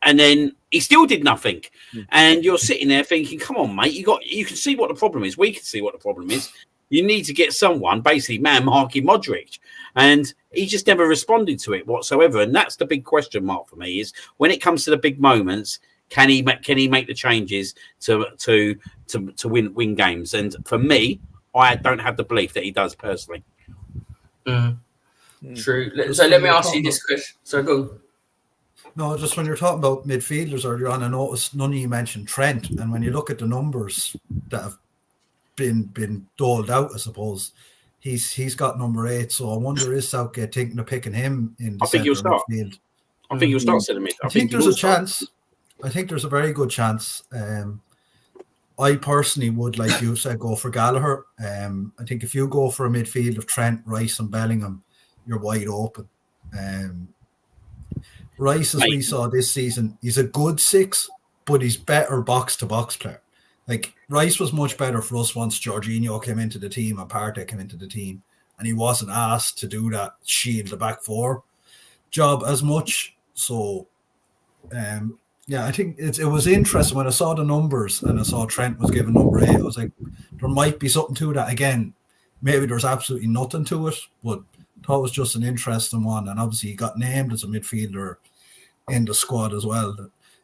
And then he still did nothing. And you're sitting there thinking, come on, mate, you can see what the problem is. We can see what the problem is. You need to get someone, basically, man-marking Modric. And he just never responded to it whatsoever. And that's the big question mark for me, is when it comes to the big moments, can he make the changes to win games? And for me, I don't have the belief that he does personally. True. So let me ask you this question. So go on. No, just when you're talking about midfielders earlier on, I noticed none of you mentioned Trent. And when you look at the numbers that have been doled out, I suppose, he's got number 8. So I wonder, is Southgate thinking of picking him in the centre midfield? I think he'll start centre mid. I think there's a chance. I think there's a very good chance. I personally would, like you said, go for Gallagher. I think if you go for a midfield of Trent, Rice and Bellingham, you're wide open. Rice, as we saw this season, he's a good 6, but he's better box-to-box player. Like, Rice was much better for us once Jorginho came into the team and Partey came into the team, and he wasn't asked to do that shield the back 4 job as much. So, yeah, I think it was interesting when I saw the numbers and I saw Trent was given number 8. I was like, there might be something to that. Again, maybe there's absolutely nothing to it, but I thought it was just an interesting one. And obviously he got named as a midfielder in the squad as well.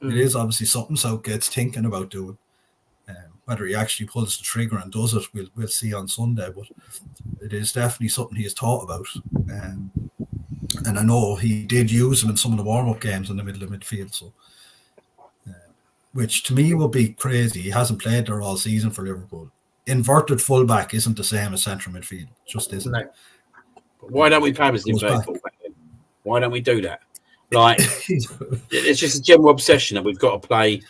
It is obviously something Southgate's thinking about doing. Whether he actually pulls the trigger and does it, we'll see on Sunday. But it is definitely something he has thought about. And I know he did use him in some of the warm-up games in the middle of midfield. So, which to me would be crazy. He hasn't played there all season for Liverpool. Inverted fullback isn't the same as central midfield. It just isn't. No. Why don't we play as inverted fullback? Why don't we do that? Like, it's just a general obsession that we've got to play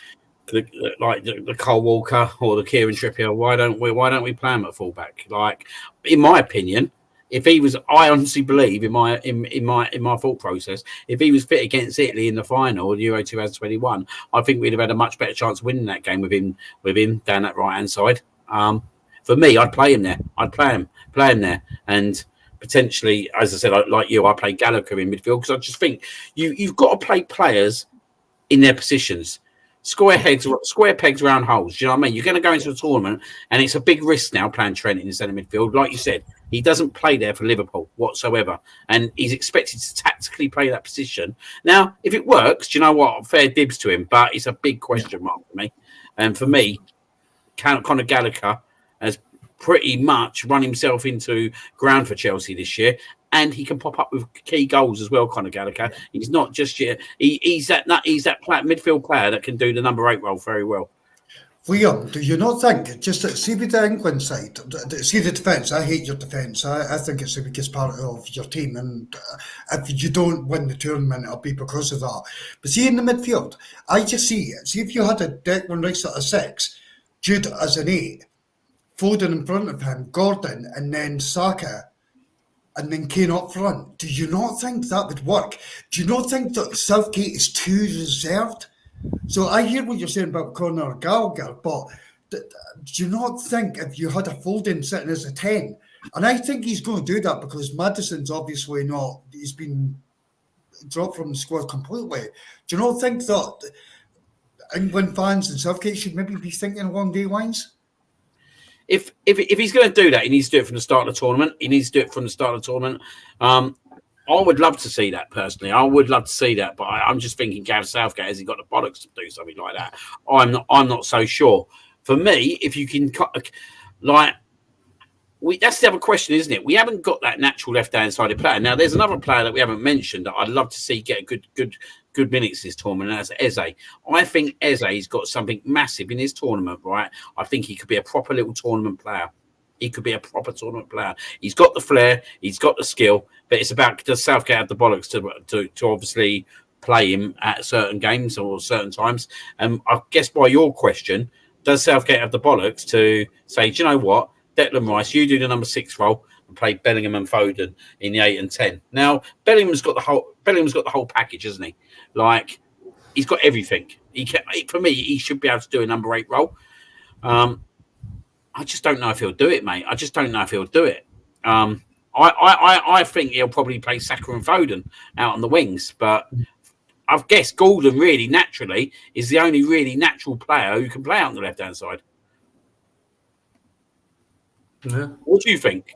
the Cole Walker or the Kieran Trippier. Why don't we play him at fullback? Like, in my opinion, if he was, I honestly believe in my thought process, if he was fit against Italy in the final, Euro 2021, I think we'd have had a much better chance of winning that game with him down that right hand side. For me, I'd play him there. I'd play him there, and potentially, as I said, like you, I play Gallagher in midfield because I just think you've got to play players in their positions. Square pegs, round holes. Do you know what I mean? You're going to go into a tournament, and it's a big risk now playing Trent in the centre midfield. Like you said, he doesn't play there for Liverpool whatsoever, and he's expected to tactically play that position. Now, if it works, do you know what? Fair dibs to him, but it's a big question mark for me. And for me, Conor Gallagher has pretty much run himself into ground for Chelsea this year. And he can pop up with key goals as well, Conor Gallagher. He's not just yet. He's that midfield player that can do the number 8 role very well. Liam, do you not think, just see with the England side, see the defence, I hate your defence. I think it's the biggest part of your team, and if you don't win the tournament, it'll be because of that. But see in the midfield, I just see if you had a Declan Rice at a 6, Jude as an 8, Foden in front of him, Gordon, and then Saka, and then Kane up front. Do you not think that would work? Do you not think that Southgate is too reserved? So I hear what you're saying about Conor Gallagher, but do you not think if you had a Foden sitting as a 10, and I think he's going to do that because Maddison's obviously not, he's been dropped from the squad completely. Do you not think that England fans and Southgate should maybe be thinking along these lines? If he's going to do that, he needs to do it from the start of the tournament. I would love to see that personally. I would love to see that, but I'm just thinking, Gareth Southgate, has he got the bollocks to do something like that? I'm not so sure. For me, if you can, that's the other question, isn't it? We haven't got that natural left-hand sided player. Now, there's another player that we haven't mentioned that I'd love to see get a good minutes this tournament, and that's Eze. I think Eze's got something massive in his tournament, right? I think he could be a proper little tournament player. He's got the flair, he's got the skill, but it's about, does Southgate have the bollocks to obviously play him at certain games or certain times? I guess by your question, does Southgate have the bollocks to say, do you know what? Declan Rice, you do the number 6 role and play Bellingham and Foden in the 8 and 10. Now Bellingham's got the whole package, hasn't he? Like he's got everything. For me, he should be able to do a number 8 role. I just don't know if he'll do it, mate. I just don't know if he'll do it. I think he'll probably play Saka and Foden out on the wings, but I guess Gordon really naturally is the only really natural player who can play out on the left-hand side. Yeah. What do you think?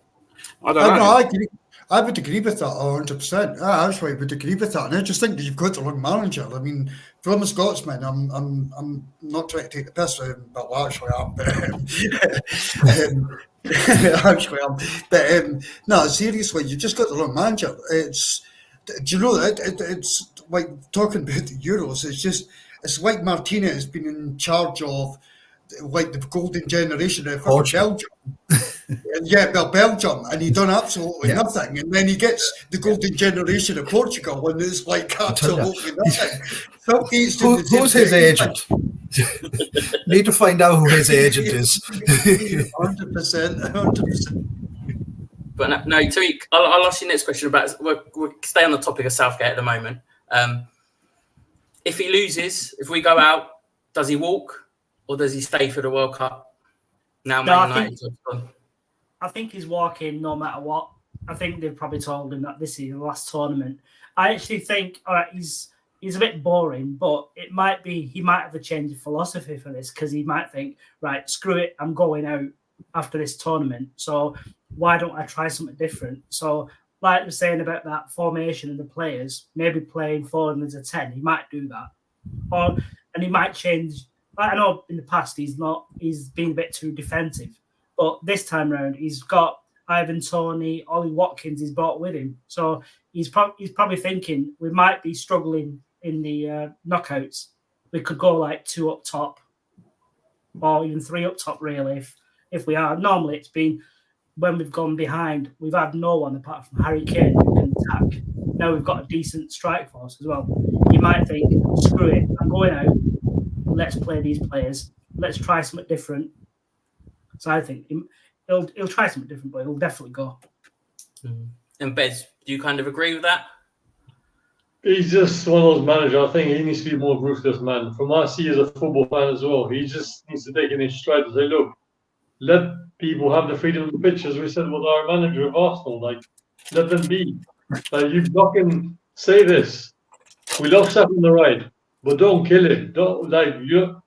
I don't know. I agree. I would agree with that 100%. I actually would agree with that, and I just think that you've got the wrong manager. I mean, from a Scotsman, I'm not trying to take the piss out of him, but actually I'm. Actually I'm. But no, seriously, you just got the wrong manager. Do you know that it's like talking about the Euros? It's like Martinez has been in charge of like the golden generation of Belgium. Belgium, and he done absolutely nothing, and then he gets the golden generation of Portugal, and it's like absolutely nothing. Who's his agent? Need to find out who his agent is. 100%. But no, Tariq, I'll ask you the next question about. We'll stay on the topic of Southgate at the moment. If he loses, if we go out, does he walk or does he stay for the World Cup? Now, Man United's gone. I think he's walking no matter what. I think they've probably told him that this is the last tournament. I actually think he's a bit boring, but it might be he might have a change of philosophy for this because he might think, right, screw it, I'm going out after this tournament. So why don't I try something different? So like we're saying about that formation and the players, maybe playing Foden as a 10, he might do that. And he might change. I know in the past he's been a bit too defensive. But this time round, he's got Ivan Toney, Ollie Watkins he's brought with him. So he's probably thinking we might be struggling in the knockouts. We could go like 2 up top or even 3 up top, really, if we are. Normally, it's been when we've gone behind, we've had no one apart from Harry Kane who can attack. Now we've got a decent strike force as well. You might think, screw it, I'm going out. Let's play these players. Let's try something different. So I think he'll try something different, but he'll definitely go. And Bez, do you kind of agree with that? He's just one of those managers. I think he needs to be more ruthless, man. From what I see as a football fan as well, he just needs to take it in his stride and say, look, let people have the freedom of the pitch, as we said with our manager of Arsenal. Like, let them be. You fucking say this. We love Seth on the right, but don't kill him.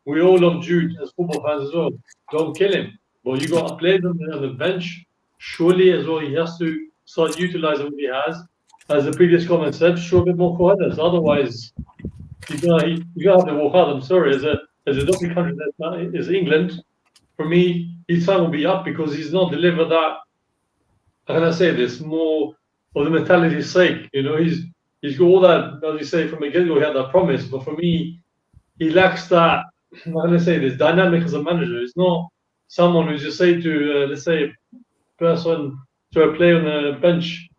We all love Jude as football fans as well. Don't kill him. But you got to play them on the bench. Surely as well, he has to start utilising what he has. As the previous comment said, show a bit more coherence. Otherwise, you're gonna have to walk out. I'm sorry, as a dopey country that is England, for me, his time will be up because he's not delivered that. How can I say this? More of the mentality's sake. You know, he's got all that, as you say, from the get-go, he had that promise. But for me, he lacks that. How can I say this? Dynamic as a manager. He's not someone who just say to, let's say, person to a player on the bench,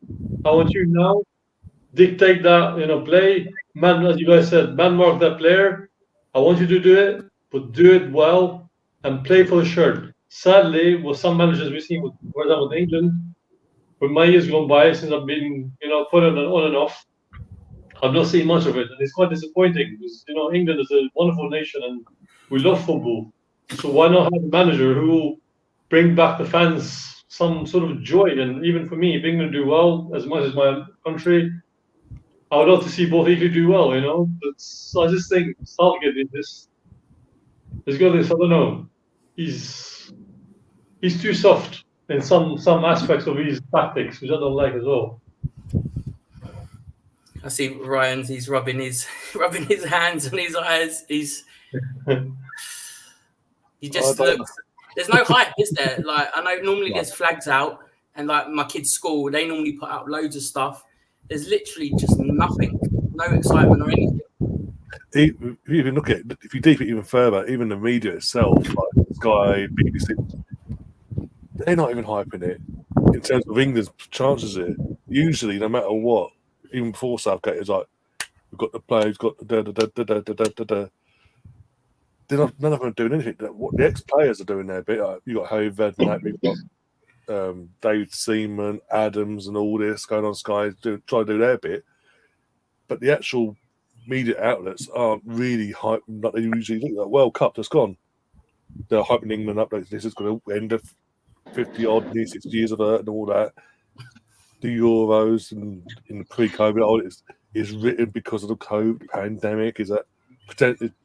I want you now, dictate that, play, man, as you guys said, man mark that player. I want you to do it, but do it well and play for the shirt. Sadly, with some managers we've seen, for example, with England, with my years gone by, since I've been, put on and off, I've not seen much of it. And it's quite disappointing because, England is a wonderful nation and we love football. So why not have a manager who will bring back the fans some sort of joy? And even for me, if England do well as much as my country, I would love to see both England do well, But so I just think Southgate in this, he's got this, I don't know, he's too soft in some aspects of his tactics, which I don't like as well. I see Ryan's. He's rubbing his hands on his eyes. He just looks. There's no hype, is there? Like I know normally there's flags out, and like my kids' school, they normally put out loads of stuff. There's literally just nothing, no excitement or anything. If you even look at it, if you deep it even further, even the media itself, like Sky, BBC, they're not even hyping it in terms of England's chances here. Usually, no matter what, even before Southgate, it's like we've got the players, got the None of them are doing anything. What the ex-players are doing their bit. You got Harry Redknapp, you've got David Seaman, Adams, and all this going on Sky, try to do their bit. But the actual media outlets aren't really hyping like they usually do. Like World Cup just gone. They're hyping England up like this is going to end of 50-odd, 60 years of hurt and all that. The Euros and in the pre-COVID, it's written because of the COVID pandemic. Is that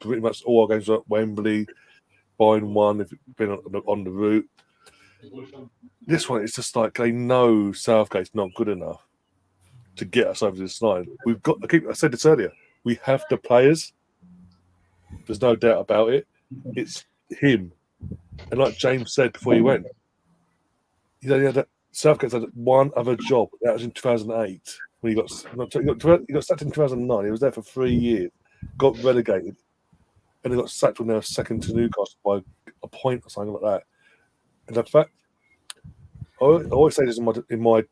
pretty much all our games are at Wembley, buying one if you've been on the route. This one, it's just like they know Southgate's not good enough to get us over this line. I said this earlier, we have the players. There's no doubt about it. It's him. And like James said before he went, Southgate's had one other job. That was in 2008 when he got sacked in 2009. He was there for 3 years, got relegated, and he got sacked when they were second to Newcastle by a point or something like that. And in fact, I always say this in my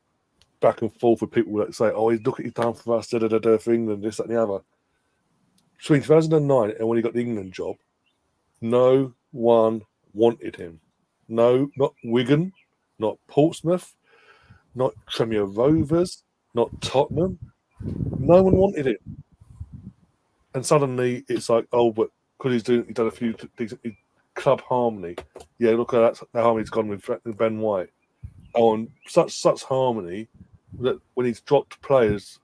back and forth with people that say, he's look at his done for us, for England, this, that, and the other. Between 2009 and when he got the England job, no one wanted him. No, not Wigan, not Portsmouth, not Premier Rovers, not Tottenham. No one wanted him. And suddenly it's like, but because he's done a few things, club harmony. Yeah, look at that, how harmony's gone with Ben White. And such harmony that when he's dropped players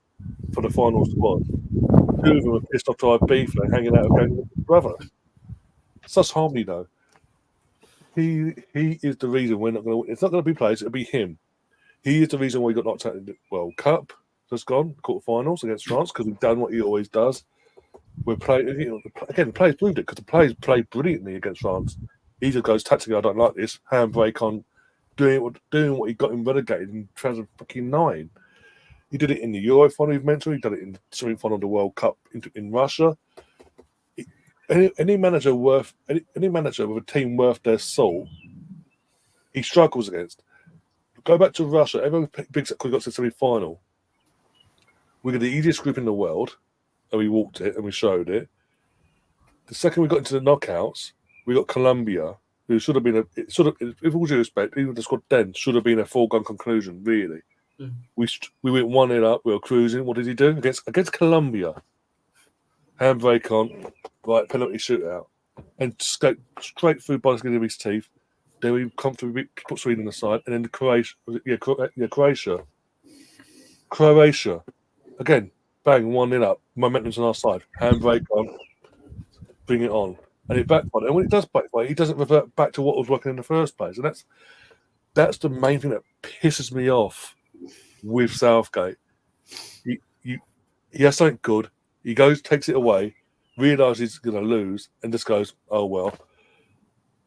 for the final squad, 2 of them are pissed off to our beef and hanging out again with his brother. Such harmony, though. He is the reason we're not going to win. It's not going to be players, it'll be him. He is the reason why he got knocked out in the World Cup. Just gone, quarterfinals against France, because he's done what he always does. We're playing, again, the players proved it, because the players played brilliantly against France. He just goes, tactically, I don't like this, handbrake on, doing what he got him relegated in 2009. He did it in the Euro final, you've mentioned. He did it in the semi-final of the World Cup in Russia. Any manager with a team worth their salt, he struggles against. Go back to Russia. Everyone picks up because we got to the semi-final. We got the easiest group in the world, and we walked it and we showed it. The second we got into the knockouts, we got Colombia, who should have been with all due respect, even the squad then should have been a foregone conclusion. Really, we went 1-0 up. We were cruising. What did he do against Colombia? Handbrake on, right, penalty shootout, and straight through by the skin of his teeth. Then we comfortably put Sweden aside, and then Croatia, again, bang, 1-0 up. Momentum's on our side. Handbrake on, bring it on, and it backfired. And when it does backfire, he doesn't revert back to what was working in the first place, and that's the main thing that pisses me off with Southgate. He has something good. He goes, takes it away, realises he's going to lose, and just goes, oh, well.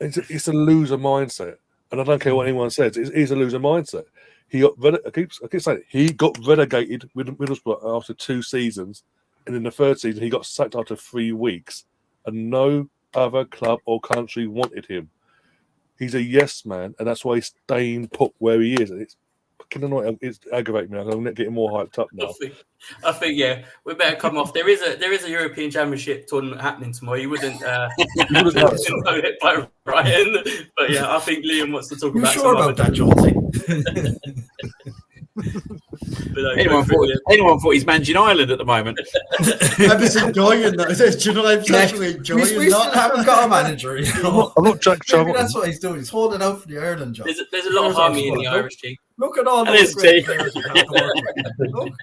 It's a loser mindset. And I don't care what anyone says. It's a loser mindset. I keep saying it. He got relegated with Middlesbrough after 2 seasons. And in the 3rd season, he got sacked after 3 weeks. And no other club or country wanted him. He's a yes man. And that's why he's staying put where he is. And it's fucking annoying. It's aggravating me. I'm getting more hyped up now. I think, yeah, we better come off. There is a European Championship tournament happening tomorrow. You wouldn't know it by Ryan, but yeah, I think Liam wants to talk about. You sure about that, Jonezy? Anyone thought he's managing Ireland at the moment? I was enjoying that. Do you know what I'm actually enjoying that? We still haven't got a manager. I'm not Jack Charlton. That's what he's doing. He's holding out for the Ireland job. There's a lot of harmony in the Irish team. Look at all those great players we have to work with. Look.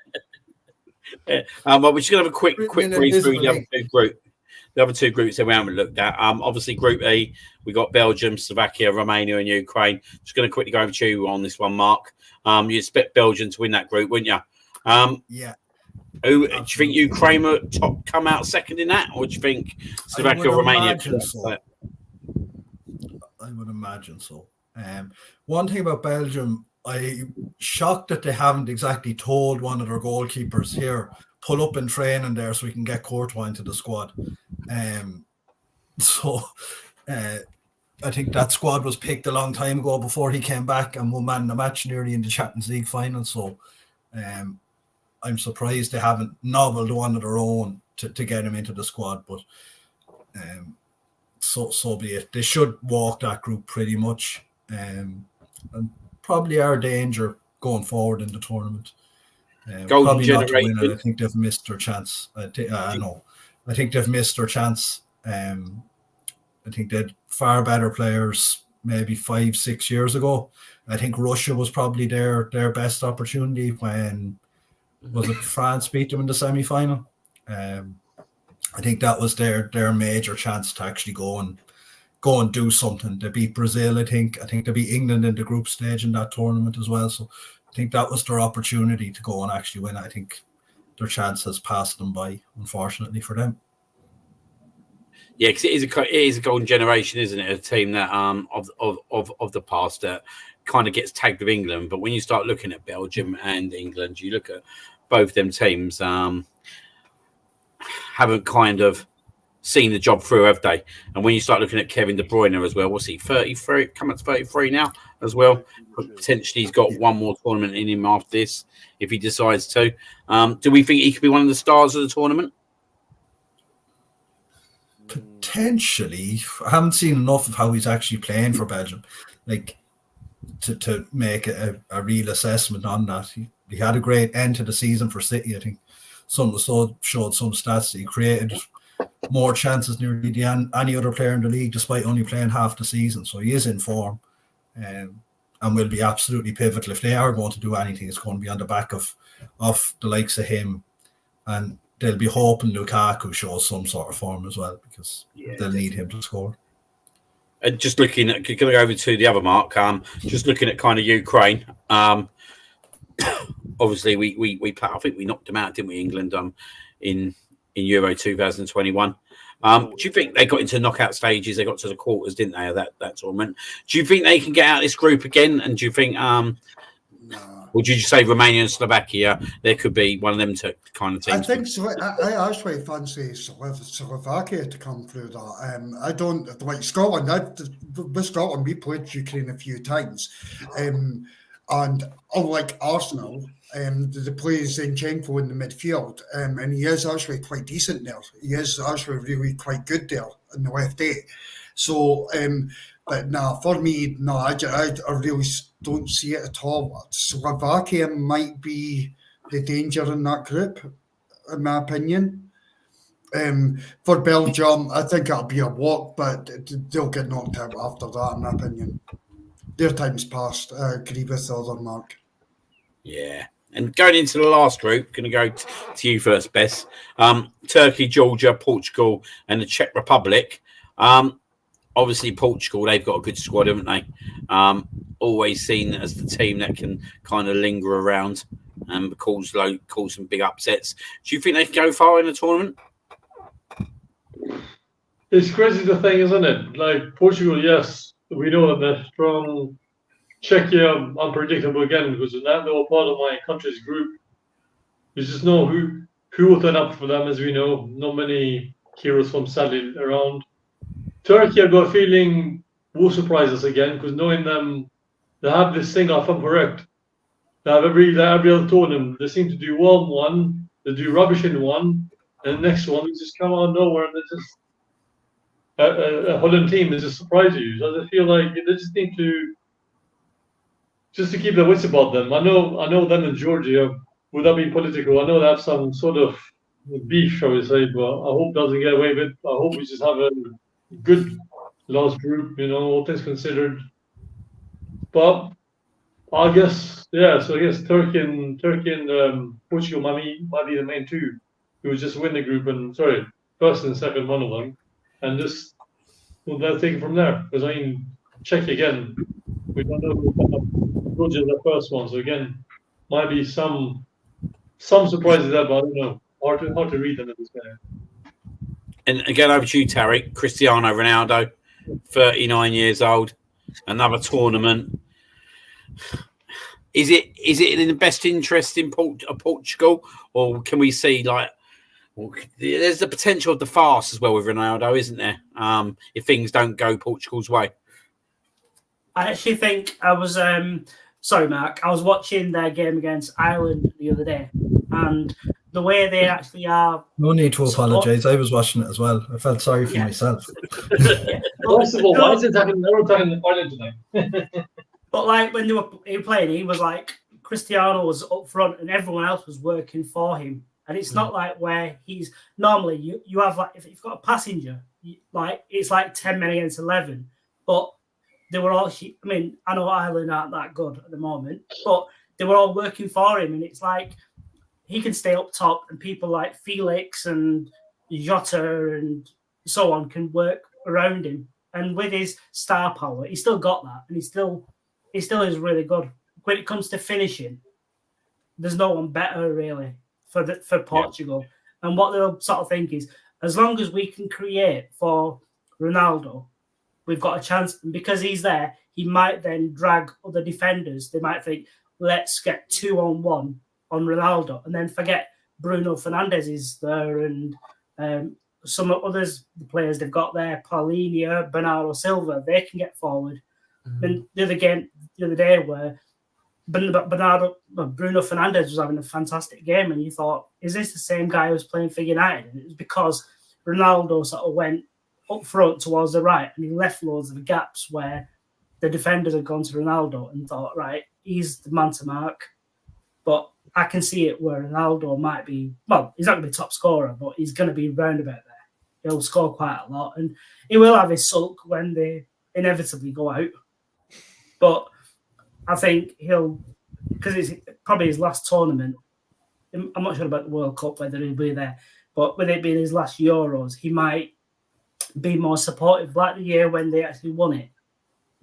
But we're just going to have a quick read through the other two groups that we haven't looked at. Obviously, Group E, we got Belgium, Slovakia, Romania, and Ukraine. Just going to quickly go over to you on this one, Mark. You expect Belgium to win that group, wouldn't you? Yeah. Do you think Ukraine will come out second in that, or do you think Slovakia or Romania? I would imagine so. One thing about Belgium, I'm shocked that they haven't exactly told one of their goalkeepers here, pull up in training there so we can get Courtois into the squad. I think that squad was picked a long time ago before he came back and won man in the match nearly in the Champions League final. So I'm surprised they haven't nobbled one of their own to get him into the squad. But so be it. They should walk that group pretty much. And probably our danger going forward in the tournament. Golden Probably not to win generation. it. I think they've missed their chance. I think they've missed their chance. I think they had far better players maybe 5-6 years ago. I think Russia was probably their best opportunity when was it France beat them in the semi-final. I think that was their major chance to actually go and do something. They beat Brazil, I think they beat England in the group stage in that tournament as well. So I think that was their opportunity to go and actually win. I think their chance has passed them by, unfortunately for them. Yeah, because it is a golden generation, isn't it? A team that of the past that kind of gets tagged with England. But when you start looking at Belgium and England, you look at both them teams haven't kind of seen the job through, have they? And when you start looking at Kevin De Bruyne as well, what's he, 33? Coming up to 33 now as well. Potentially he's got one more tournament in him after this if he decides to. Do we think he could be one of the stars of the tournament? Potentially. I haven't seen enough of how he's actually playing for Belgium, like to make a real assessment on that. He had a great end to the season for City. I think some showed some stats that he created more chances nearly than any other player in the league, despite only playing half the season. So he is in form, and will be absolutely pivotal. If they are going to do anything, it's going to be on the back of the likes of him, and they'll be hoping Lukaku shows some sort of form as well, because they'll need him to score. And just looking at, going over to the other mark, just looking at kind of Ukraine. Obviously, we I think we knocked them out, didn't we, England? In Euro 2021. Do you think they got into knockout stages? They got to the quarters, didn't they? That tournament. Do you think they can get out of this group again? And do you think? Or did you say Romania and Slovakia? There could be one of them to kind of teams. I think so. I actually fancy Slovakia to come through that. I don't like Scotland. With Scotland, we played Ukraine a few times, and unlike Arsenal, the plays Zinchenko in the midfield, and he is actually quite decent there. He is actually really quite good there in the left eight. So, but for me, I really don't see it at all. Slovakia might be the danger in that group, in my opinion. For Belgium, I think it'll be a walk, but they'll get knocked out after that, in my opinion. Their time's passed. I agree with the other Mark. Yeah. And going into the last group, going to go to you first, Bess. Turkey, Georgia, Portugal, and the Czech Republic. Obviously, Portugal, they've got a good squad, haven't they? Always seen as the team that can kind of linger around and cause some big upsets. Do you think they can go far in the tournament? It's crazy the thing, isn't it? Like Portugal, yes, we know that they're strong. Czechia, unpredictable again, because they're not part of my country's group. We just know who will turn up for them, as we know. Not many heroes from Sadly around. Turkey, I've got a feeling, will surprise us again, because knowing them, they have this thing, if I'm correct. They have every other tournament. They seem to do well in one, they do rubbish in one, and the next one, they just come out of nowhere, and they just a Holland team is just surprise you. So I feel like they just need to keep their wits about them. I know them in Georgia, without being political, I know they have some sort of beef, shall we say, but I hope it doesn't get away with it. I hope we just have a good last group, all things considered. But I guess, so I guess Turkey and Portugal might be the main two who would just win the group, first and second, one of them, and just they'll take it from there. Because Czech again, we don't know. Georgia the first one, so again, might be some surprises there, but I don't know. Hard to read them at this point. And again, over to you, Tarek. Cristiano Ronaldo, 39 years old, another tournament. Is it in the best interest in Portugal, or can we see there's the potential of the farce as well with Ronaldo, isn't there? If things don't go Portugal's way. I actually think I was sorry, Mark. I was watching their game against Ireland the other day, and the way they actually are. No need to apologise. I was watching it as well. I felt sorry for myself. First of all, why is it talking Ireland tonight? But like when they were playing, he was like Cristiano was up front and everyone else was working for him. And it's not like where he's normally you have like if you've got a passenger, like it's like 10 men against 11. But they were all. I mean, I know Ireland aren't that good at the moment, but they were all working for him, and it's like he can stay up top, and people like Felix and Jota and so on can work around him. And with his star power, he's still got that, and he still is really good when it comes to finishing. There's no one better really for Portugal. Yeah. And what they'll sort of think is, as long as we can create for Ronaldo, we've got a chance. And because he's there, he might then drag other defenders. They might think, let's get 2-on-1 on Ronaldo, and then forget Bruno Fernandes is there and some others, the players they've got there, Paulinho, Bernardo Silva, they can get forward. And the other day where Bruno Fernandes was having a fantastic game, and you thought, is this the same guy who's playing for United? And it was because Ronaldo sort of went up front towards the right, and he left loads of gaps where the defenders had gone to Ronaldo and thought, right, he's the man to mark. But I can see it where Ronaldo might be, well, he's not going to be top scorer, but he's going to be roundabout there. He'll score quite a lot, and he will have his sulk when they inevitably go out. But I think he'll, because it's probably his last tournament, I'm not sure about the World Cup, whether he'll be there, but with it being his last Euros, he might be more supportive, like the year when they actually won it.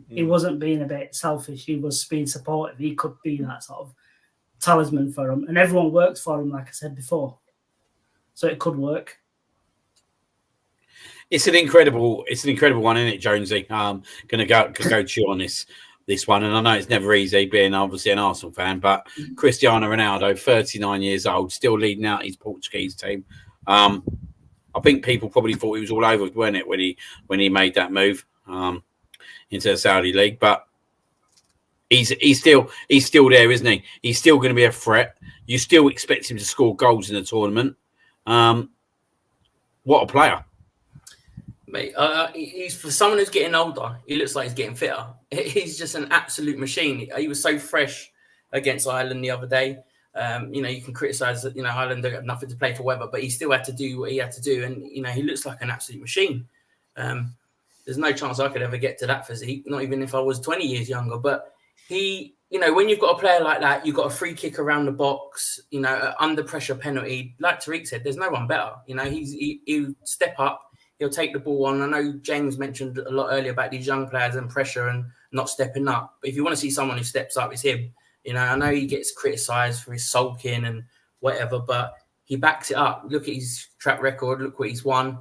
He wasn't being a bit selfish, he was being supportive. He could be that sort of talisman for him, and everyone works for him, like I said before, so it could work. It's an incredible one, isn't it, Jonesy? Gonna go to you on this one, and I know it's never easy being obviously an Arsenal fan, but Cristiano Ronaldo, 39 years old, still leading out his Portuguese team. I think people probably thought he was all over, weren't it, when he made that move into the Saudi League, but he's still there, isn't he? He's still going to be a threat. You still expect him to score goals in the tournament. What a player. Mate, he's for someone who's getting older, he looks like he's getting fitter. He's just an absolute machine. He was so fresh against Ireland the other day. You can criticise that, Ireland have nothing to play for, whatever, but he still had to do what he had to do. And, he looks like an absolute machine. There's no chance I could ever get to that physique, not even if I was 20 years younger. But he, when you've got a player like that, you've got a free kick around the box, under pressure penalty. Like Tariq said, there's no one better. He'll step up. He'll take the ball on. I know James mentioned a lot earlier about these young players and pressure and not stepping up. But if you want to see someone who steps up, it's him. I know he gets criticised for his sulking and whatever, but he backs it up. Look at his track record. Look what he's won.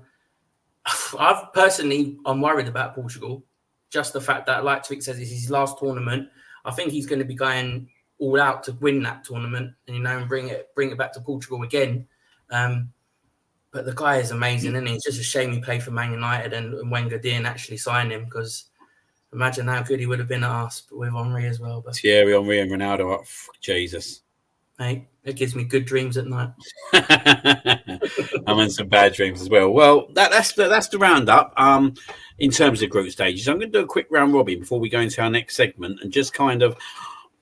I'm worried about Portugal. Just the fact that, like Tariq says, it's his last tournament. I think he's going to be going all out to win that tournament and bring it back to Portugal again. But the guy is amazing, and it's just a shame he played for Man United and Wenger didn't actually sign him, because imagine how good he would have been at us, but with Henry as well. But Thierry Henry and Ronaldo, Jesus. Mate, it gives me good dreams at night. I'm in some bad dreams as well. Well, that's the roundup. In terms of group stages, I'm going to do a quick round robin before we go into our next segment, and just kind of,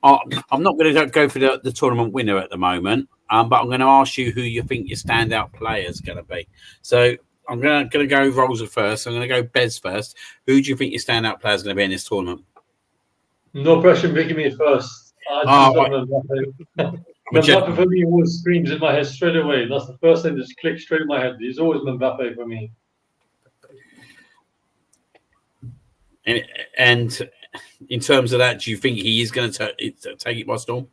I'm not going to go for the tournament winner at the moment, but I'm going to ask you who you think your standout player is going to be. So I'm going to go Rosa first. I'm going to go Bez first. Who do you think your standout player is going to be in this tournament? No pressure making me first. Mbappe for me always screams in my head straight away. That's the first thing that just clicks straight in my head. He's always Mbappe for me. And in terms of that, do you think he is going to take it by storm?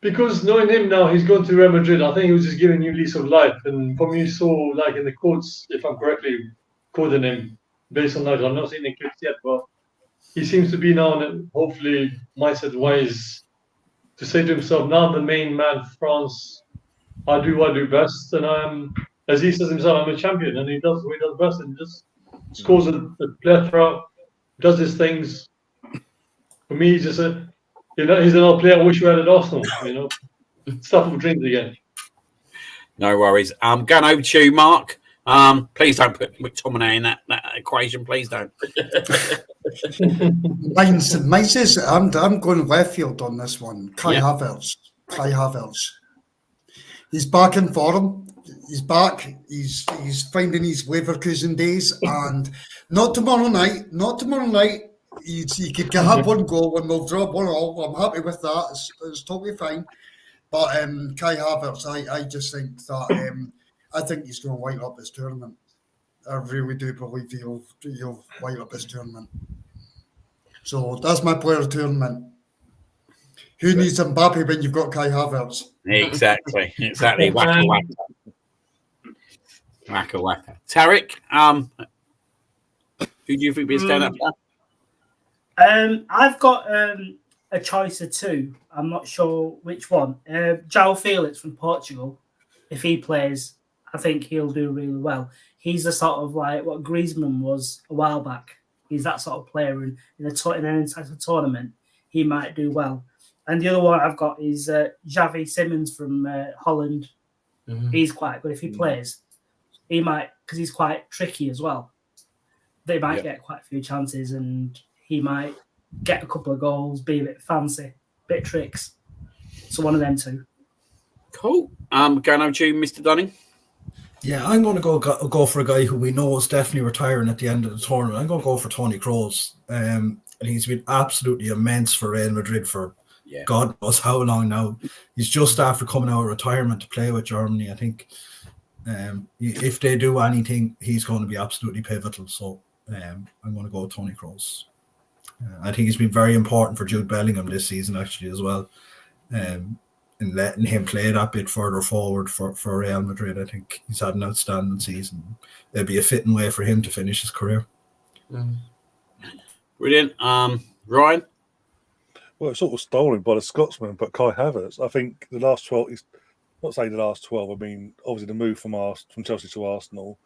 Because knowing him now, he's gone to Real Madrid. I think he was just giving new lease of life. And for me, so like in the quotes, if I'm correctly quoting him based on that, I'm not seeing the clips yet, but he seems to be now, hopefully, mindset-wise, to say to himself, now I'm the main man for France. I do what I do best. And as he says himself, I'm a champion. And he does what he does best and just scores a plethora, does his things. For me, he's just he's another player I wish we had at Arsenal, Stuff of dreams again. No worries. Going over to you, Mark. Please don't put McTominay in that equation. Please don't. I'm going left field on this one. Kai Havertz. He's back in form. He's back. He's finding his Leverkusen days, and not tomorrow night. He could have one goal and we'll draw 1-1. I'm happy with that. It's totally fine. But Kai Havertz, I just think that I think he's going to light up his tournament. I really do believe he'll light up his tournament. So that's my player of tournament. Who needs Mbappe when you've got Kai Havertz? Exactly. Waka. Tarek, who do you think is going up there? I've got a choice of two. I'm not sure which one. João Felix from Portugal, if he plays, I think he'll do really well. He's the sort of like what Griezmann was a while back. He's that sort of player in an international tournament. He might do well. And the other one I've got is Xavi Simons from Holland. Mm-hmm. He's quite good if he plays. He might, because he's quite tricky as well. They might get quite a few chances, and he might get a couple of goals, be a bit fancy, a bit tricks. So one of them two. Cool. Going over to you, Mr. Dunning. Yeah, I'm going to go for a guy who we know is definitely retiring at the end of the tournament. I'm going to go for Toni Kroos. And he's been absolutely immense for Real Madrid for God knows how long now. He's just after coming out of retirement to play with Germany. I think if they do anything, he's going to be absolutely pivotal. So I'm going to go with Toni Kroos. I think he's been very important for Jude Bellingham this season, actually, as well. And letting him play that bit further forward for Real Madrid. I think he's had an outstanding season. It'd be a fitting way for him to finish his career. Brilliant. Ryan? Well, it's sort of stolen by the Scotsman, but Kai Havertz, I think the last 12, he's not saying the last 12, I mean, obviously the move from Chelsea to Arsenal,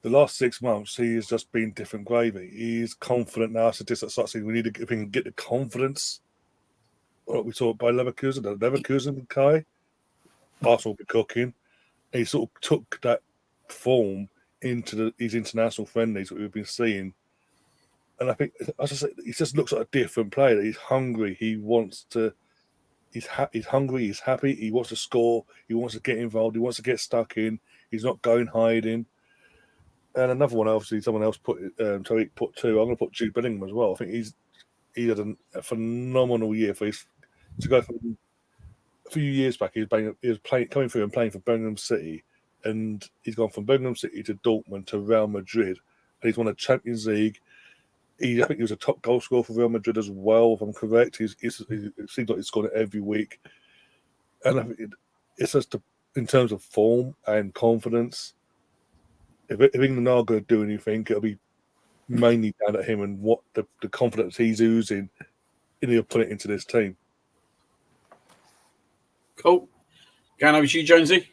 the last 6 months, he has just been different gravy. He's confident now. So just such we need to, if we can get the confidence. What we saw by Leverkusen Kai, Arsenal will be cooking. He sort of took that form into his international friendlies that we've been seeing. And I think, as I say, he just looks like a different player. He's hungry. He wants to. He's hungry. He's happy. He wants to score. He wants to get involved. He wants to get stuck in. He's not going hiding. And another one, obviously, someone else Tariq put two. I'm going to put Jude Bellingham as well. I think he had a phenomenal year for his. To go from a few years back, he was coming through and playing for Birmingham City, and he's gone from Birmingham City to Dortmund to Real Madrid, and he's won a Champions League. I think he was a top goal scorer for Real Madrid as well, if I'm correct. It seems like he's scored it every week, and I think it's just in terms of form and confidence. If England are going to do anything, it'll be mainly down at him and what the confidence he's oozing, and he'll put it into this team. Cool. Going over to you, Jonesy.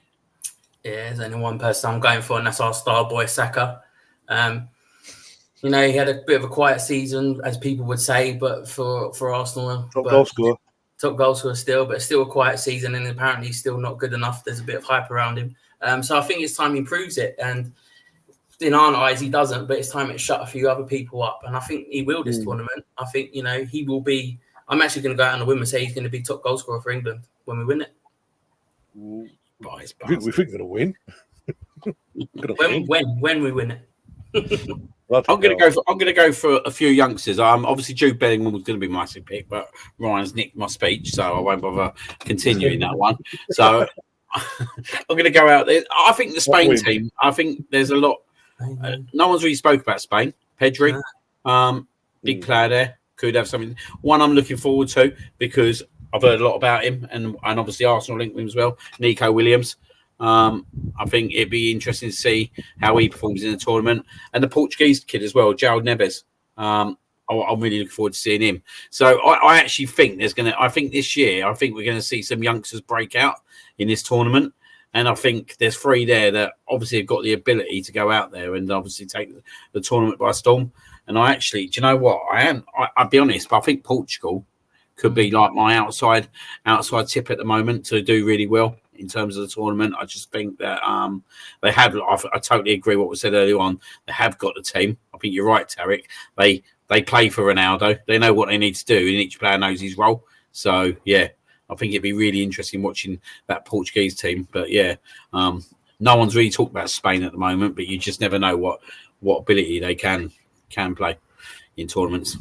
Yeah, there's only one person I'm going for, and that's our star boy, Saka. He had a bit of a quiet season, as people would say, but for Arsenal. Top goal scorer still, but still a quiet season, and apparently he's still not good enough. There's a bit of hype around him. So I think it's time he proves it. And in our eyes, he doesn't, but it's time it shut a few other people up. And I think he will this tournament. I think, he will be. I'm actually going to go out on a whim and say he's going to be top goal scorer for England when we win it. We think we're going to win. When we win it. I'm going to go for a few youngsters. Obviously Jude Bellingham was going to be my pick, but Ryan's nicked my speech, so I won't bother continuing that one. So I'm going to go out there. I think the Spain team. I think there's a lot. No one's really spoke about Spain. Pedri, big player there. Could have something. One I'm looking forward to because I've heard a lot about him, and obviously Arsenal linked with him as well. Nico Williams. I think it'd be interesting to see how he performs in the tournament, and the Portuguese kid as well, João Neves. I'm really looking forward to seeing him. So I actually think I think this year, we're going to see some youngsters break out in this tournament. And I think there's three there that obviously have got the ability to go out there and obviously take the tournament by storm. And I actually, do you know what? I'll be honest, but I think Portugal could be like my outside tip at the moment to do really well in terms of the tournament. I just think that they have. I totally agree with what was said earlier on. They have got the team. I think you're right, Tarek. They they play for Ronaldo. They know what they need to do, and each player knows his role. So yeah, I think it'd be really interesting watching that Portuguese team. But yeah, no one's really talked about Spain at the moment, but you just never know what ability they can play in tournaments.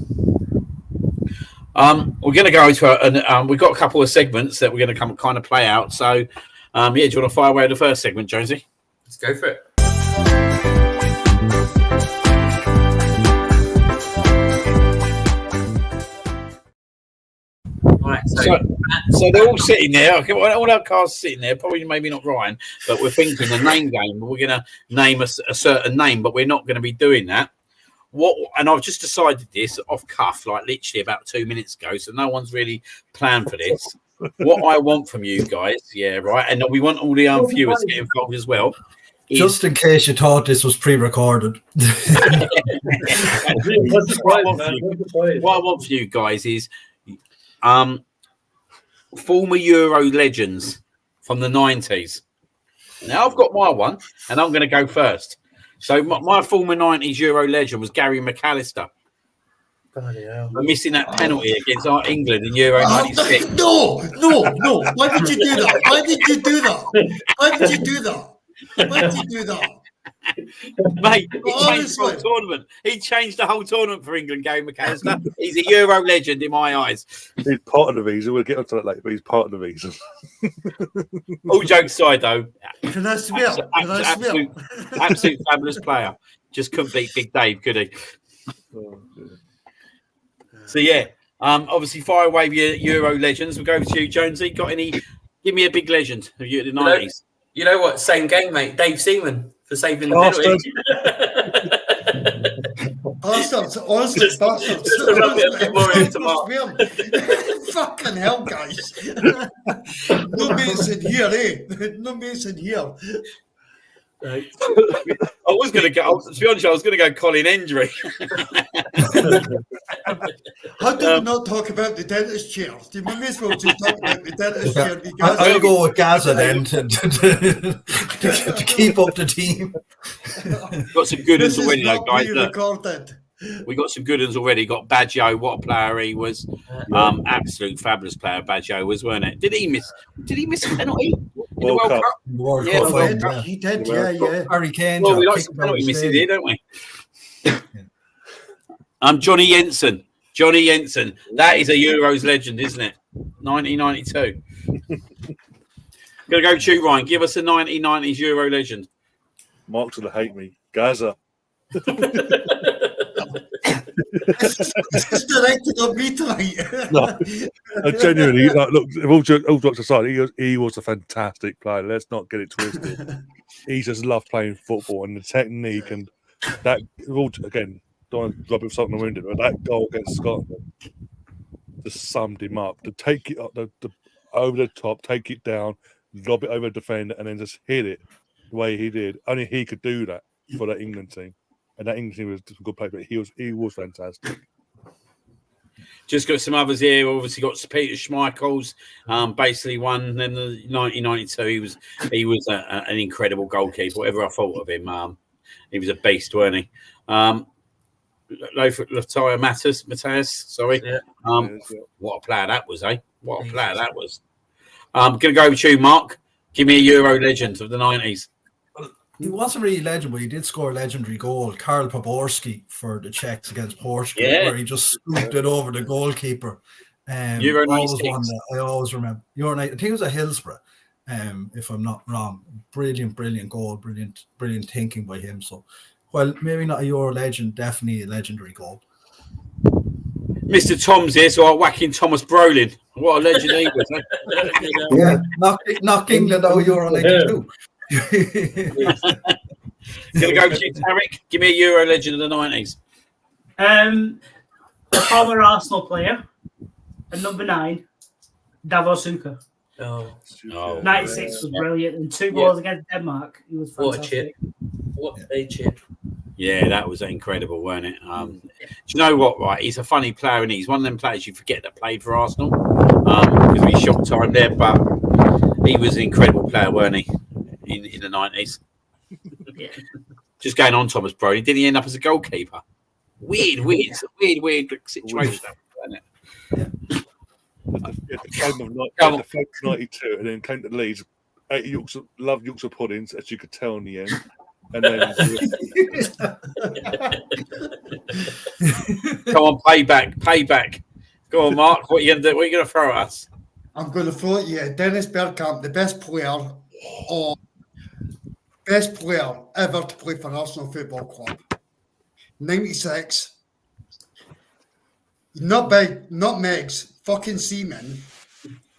We're going to go into we've got a couple of segments that we're going to kind of play out. So yeah, do you want to fire away the first segment, Jonesy? Let's go for it. Right, so they're all sitting there. Okay, all our cars sitting there. Probably, maybe not Ryan, but we're thinking a name game. We're going to name a certain name, but we're not going to be doing that. And I've just decided this off cuff, like literally about 2 minutes ago. So no one's really planned for this. What I want from you guys, yeah, right, and we want all the viewers to get involved as well. Just in case you thought this was pre-recorded. What I want for you guys is former Euro legends from the 90s. Now I've got my one, and I'm going to go first. So my former 90s Euro legend was Gary McAllister. Bloody hell. For missing that penalty against England in Euro 96. No. Why did you do that? Why did you do that? Mate, he changed the whole tournament. He changed the whole tournament for England, Gary McAllister. He's a Euro legend in my eyes. He's part of the reason. We'll get onto that later, but he's part of the reason. All jokes aside, though. Can I smell? Absolute fabulous player. Just couldn't beat Big Dave, could he? So, yeah. Obviously, fire away your Euro legends. We'll go over to you, Jonesy. Got any? Give me a big legend of you at the 90s. You know what? Same game, mate. Dave Seaman for saving the penalty. Bastards. Just to rub it a bit more into Mark. Fucking hell, guys. No mates in here, eh? No mates in here. Right. I was going to go, to be honest, I was going to go Colin Hendry. How do we not talk about the dentist chair? We may as well just talk about the dentist chair. Because I'll go with Gaza then to keep up the team. Got some good ones already, though, guys. Recorded. We got some good ones already. Got Baggio, what a player he was. Absolute fabulous player Baggio was, weren't it? Did he miss a penalty in the World Cup? World Yeah, Cup, World Cup. He did, yeah. Harry Kane. Well, we like some penalty misses here, don't we? Johnny Jensen. Johnny Jensen. That is a Euros legend, isn't it? 1992. Gonna go to you, Ryan. Give us a 1990s Euro legend. Mark's gonna hate me. Gaza. It's directed on me tonight. No, genuinely, look, all jokes aside, he was a fantastic player. Let's not get it twisted. He just loved playing football and the technique and that. Again, don't want to rub it something wounded, but that goal against Scotland just summed him up. To take it up the over the top, take it down, lob it over the defender, and then just hit it the way he did. Only he could do that for that England team. And that England team was a good player, but he was fantastic. Just got some others here. Obviously got Peter Schmeichel's, basically won. Then the 1992, he was an incredible goalkeeper. Whatever I thought of him, he was a beast, weren't he? Lothar Matthäus, sorry. Yeah. What a player that was, eh? What a player that was. I'm going to go over to you, Mark. Give me a Euro legend of the 90s. He wasn't really a legend, but he did score a legendary goal. Karl Poborski for the Czechs against Portugal, where he just scooped it over the goalkeeper. Euro 96. One that I always remember. I think it was a Hillsborough, if I'm not wrong. Brilliant goal, brilliant thinking by him. So, well, maybe not a Euro legend, definitely a legendary goal. Mr. Tom's here, so I'm whacking Thomas Brolin. What a legend he was, eh? Yeah, knock England out Euro 92. Gonna go to you, Tarek. Give me a Euro legend of the 90s. A former Arsenal player, and number 9, Davor Suker. 96 was brilliant, and 2 goals against Denmark. He was fantastic. What a chip. Yeah, that was incredible, weren't it? Do you know what, right? He's a funny player, and he's one of them players you forget that played for Arsenal because we shot time there, but he was an incredible player, weren't he? In the 90s. Yeah. Just going on, Thomas Brolin, did he end up as a goalkeeper? weird situation. Wasn't it? At the fame of 92, and then came to Leeds, ate loved Yorkshire puddings, as you could tell in the end. And then Come on, payback. Go on, Mark. What are you gonna do? What are you gonna throw at us? I'm going to throw it, Dennis Bergkamp, the best player ever to play for Arsenal Football Club. 96. Not big, not Megs, fucking seaman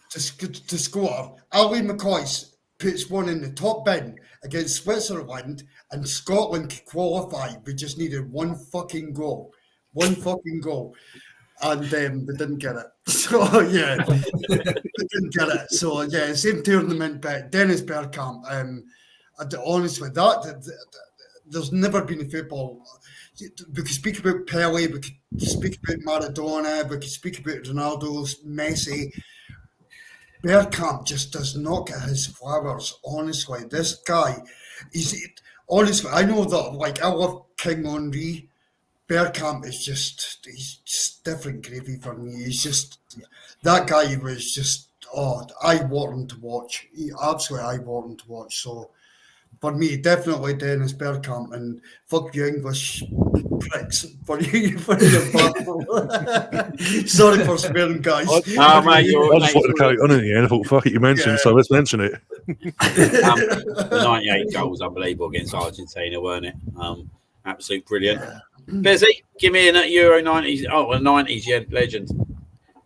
to score. Ali McCoy puts one in the top bin against Switzerland, and Scotland could qualify. We just needed one fucking goal. And we didn't get it. So, we didn't get it. So, same tournament, but Dennis Bergkamp, honestly, there's never been a football. We could speak about Pele, we could speak about Maradona, we could speak about Ronaldo, Messi. Bergkamp just does not get his flowers, honestly. This guy, honestly, I know that, I love King Henry. Bergkamp is he's just different gravy for me. That guy was just, eye-watering to watch. Absolutely eye-watering to watch. So, for me, definitely Dennis Bergkamp, and fuck you English pricks for your battle. Sorry for swearing, guys. I just wanted to carry on in the end. I thought, fuck it, you mentioned, so let's mention it. The 98 goal was unbelievable against Argentina, weren't it? Absolute brilliant. Bezzy, give me a Euro 90s. Oh, a 90s legend.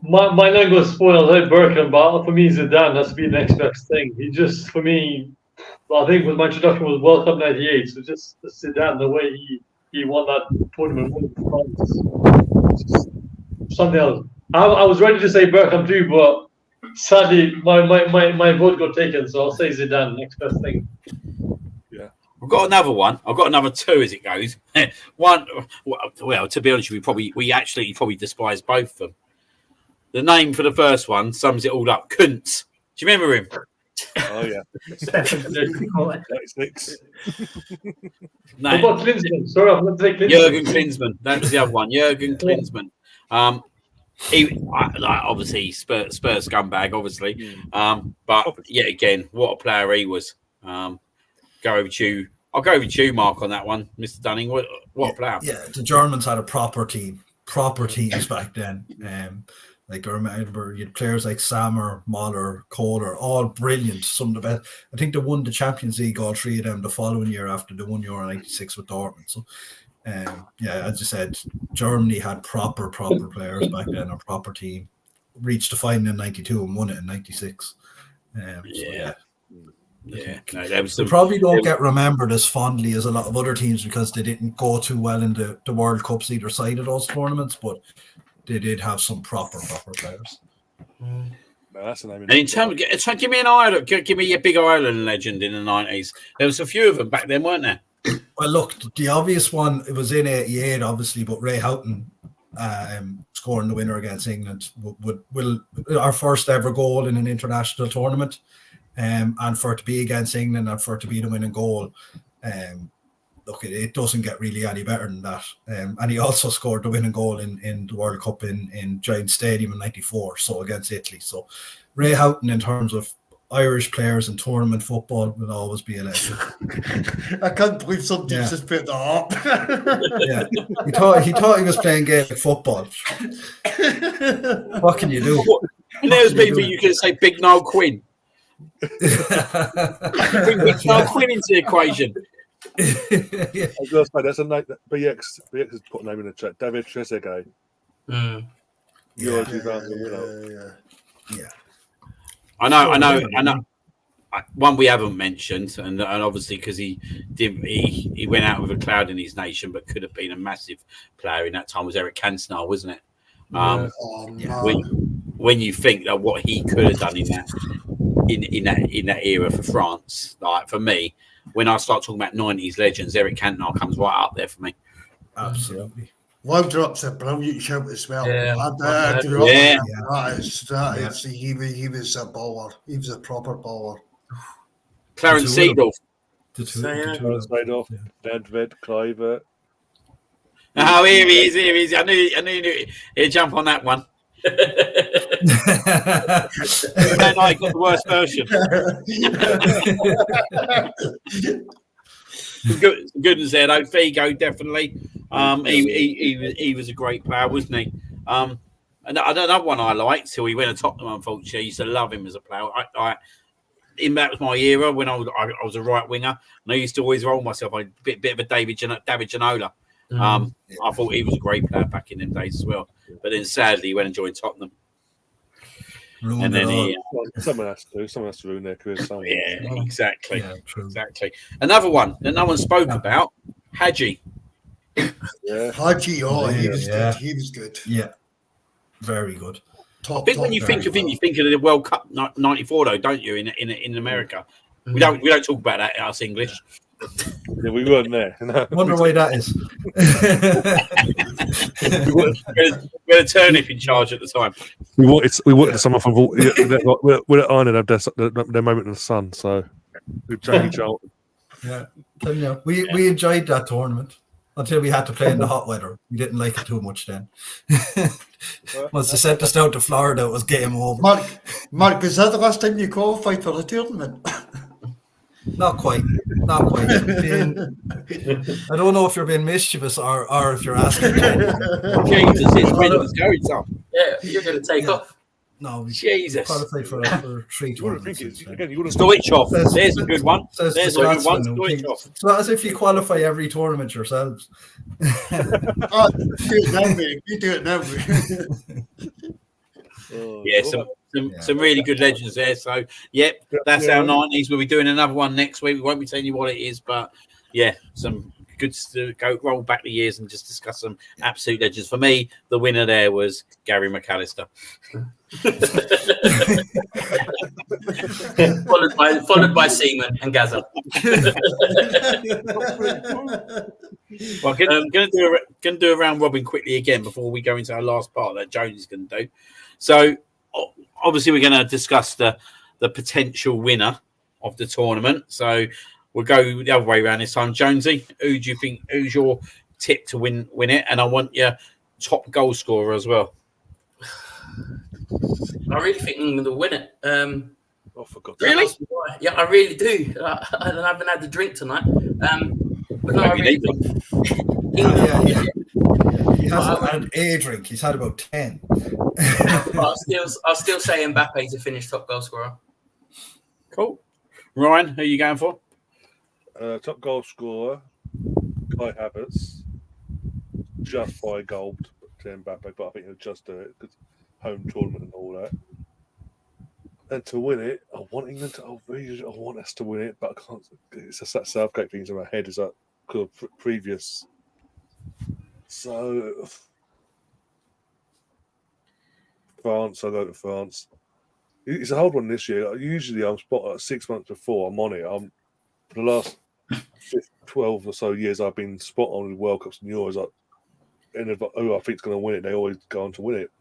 My leg was spoiled. I had Bergkamp, but for me, Zidane has to be the next best thing. He just, for me, I think my introduction was World Cup '98. So just Zidane, the way he won that tournament with France, just something else. I was ready to say Bergkamp too, but sadly my vote got taken. So I'll say Zidane, next best thing. Yeah. I've got another one. I've got another two as it goes. One, well, to be honest with you, we probably despise both of them. The name for the first one sums it all up. Kuntz. Do you remember him? Oh yeah. 96. No. What about Klinsmann? Sorry, I'm going to say Klinsmann. Jurgen Klinsmann. That was the other one. Jurgen Klinsmann. He obviously Spurs scumbag, obviously. But yeah, again, what a player he was. Go over to you. I'll go over to you, Mark, on that one, Mr. Dunning. What a player? Yeah, the Germans had a proper teams back then. I remember you had players like Sammer, Mahler, Kohler, all brilliant. Some of the best. I think they won the Champions League, all three of them, the following year after they won Euro '96 with Dortmund. So, as you said, Germany had proper players back then, a proper team. Reached the final in '92 and won it in '96. They probably don't get remembered as fondly as a lot of other teams because they didn't go too well in the World Cups either side of those tournaments, but they did have some proper players. No, that's the name. And in terms, give me an Ireland, give me a big Ireland legend in the '90s. There was a few of them back then, weren't there? Well, look, the obvious one, it was in '88, obviously, but Ray Houghton scoring the winner against England will our first ever goal in an international tournament, and for it to be against England and for it to be the winning goal. Look, it doesn't get really any better than that. And he also scored the winning goal in the World Cup in Giant Stadium in '94, so against Italy. So Ray Houghton, in terms of Irish players in tournament football, will always be a legend. I can't believe somebody just put that up. He thought he was playing Gaelic football. What can you do? And there's people you can say Big Noel Quinn. Bring Big Noel Quinn into the equation. I was going to say, that's a name that BX has put a name in the chat. David Trezeguet. I know. One we haven't mentioned, and obviously because he went out with a cloud in his nation, but could have been a massive player in that time, was Eric Cantona, wasn't it? When you think that what he could have done in that era for France, like for me, when I start talking about '90s legends, Eric Cantona comes right up there for me. Absolutely. Laudrup's a brilliant shout as well. Yeah. I grew up with him. He was a baller. He was a proper baller. Clarence Seedorf. Clarence Seedorf, Nedved, Kluivert. Oh, here he is. I knew he'd jump on that one. Man, I got the worst version. Goodness there, though. Figo, definitely. He was a great player, wasn't he? And another one I liked till he went to Tottenham, unfortunately. I used to love him as a player. That was my era when I was a right winger, and I used to always roll myself a bit of a David Ginola. I thought he was a great player back in them days as well. But then sadly, he went and joined Tottenham. And then someone has to ruin their career. Yeah, exactly. Yeah, true. Exactly. Another one that no one spoke about, Hadji. Yeah. Hadji, he was Yeah. good. He was good. Yeah, very good. I think when you think of him, you think of the World Cup '94, though, don't you? In America, we don't talk about that us English. Yeah, we weren't there. No. Wonder why that is. We had a turnip in charge at the time. We wanted someone from we're at Ireland have their moment in the sun, so we've Jamie Charlton. Yeah, we enjoyed that tournament until we had to play in the hot weather. We didn't like it too much then. Once they sent us down to Florida, it was game over. Mark, is that the last time you qualified for the tournament? Not quite. I don't know if you're being mischievous or if you're asking. Jesus, it's Britain's going, Tom. Yeah, you're going to take off. No, Jesus. Qualified for 3 tournaments. Stoichkov. There's a good one. There's a good one. Stoichov. It's not as if you qualify every tournament yourselves. Do it now, mate. You do it now, mate. Some really good legends there. So, that's our 90s. We'll be doing another one next week. We won't be telling you what it is, but some good to go roll back the years and just discuss some absolute legends. For me, the winner there was Gary McAllister. followed by Seaman and Gaza. Well, I'm going to do a round robin quickly again before we go into our last part that Jonesy's going to do. So, obviously, we're going to discuss the potential winner of the tournament. So we'll go the other way around this time. Jonesy, who do you think? Who's your tip to win it? And I want your top goal scorer as well. I really think England will win it. I forgot. Really? Yeah, I really do. I haven't had the drink tonight. But no, I really think England. He hasn't had a drink. He's had about 10. I'll still say Mbappe to finish top goal scorer. Cool. Ryan, who are you going for? Top goal scorer, Kai Havertz, just by goal to Mbappe, but I think he'll just do it because home tournament and all that. And to win it, I want England to. I want us to win it, but I can't. It's just that Southgate things in my head. Is that previous? So France, I go to France. It's a hard one this year. Usually, I'm spot 6 months before I'm on it. For the last 12 or so years, I've been spot on with World Cups and Euros. And who I think is going to win it, they always go on to win it.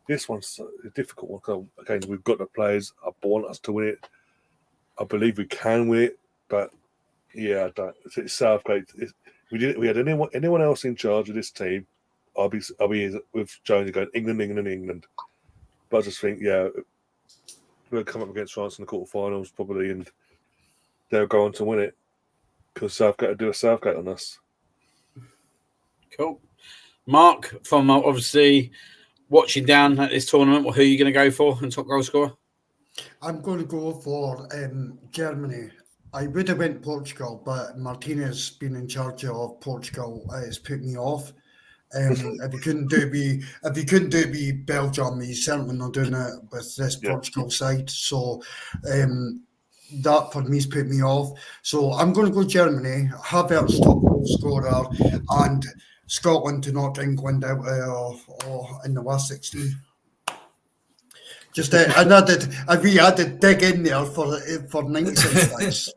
This one's a difficult one. Again, we've got the players. I want us to win it. I believe we can win it, but I don't. It's Southgate. We had anyone else in charge of this team, I'll be with Jones going England. But I just think we'll come up against France in the quarterfinals probably, and they'll go on to win it because Southgate will do a Southgate on us. Cool. Mark, from obviously watching down at this tournament, who are you going to go for and top goal scorer? I'm going to go for Germany. I would have went Portugal, but Martinez being in charge of Portugal has put me off. If he couldn't do me Belgium, he's certainly not doing it with this Portugal side. So that for me's put me off. So I'm going to go Germany, Havertz top goal scorer, and Scotland to knock England out in the last 16. Just we had to dig in there for 96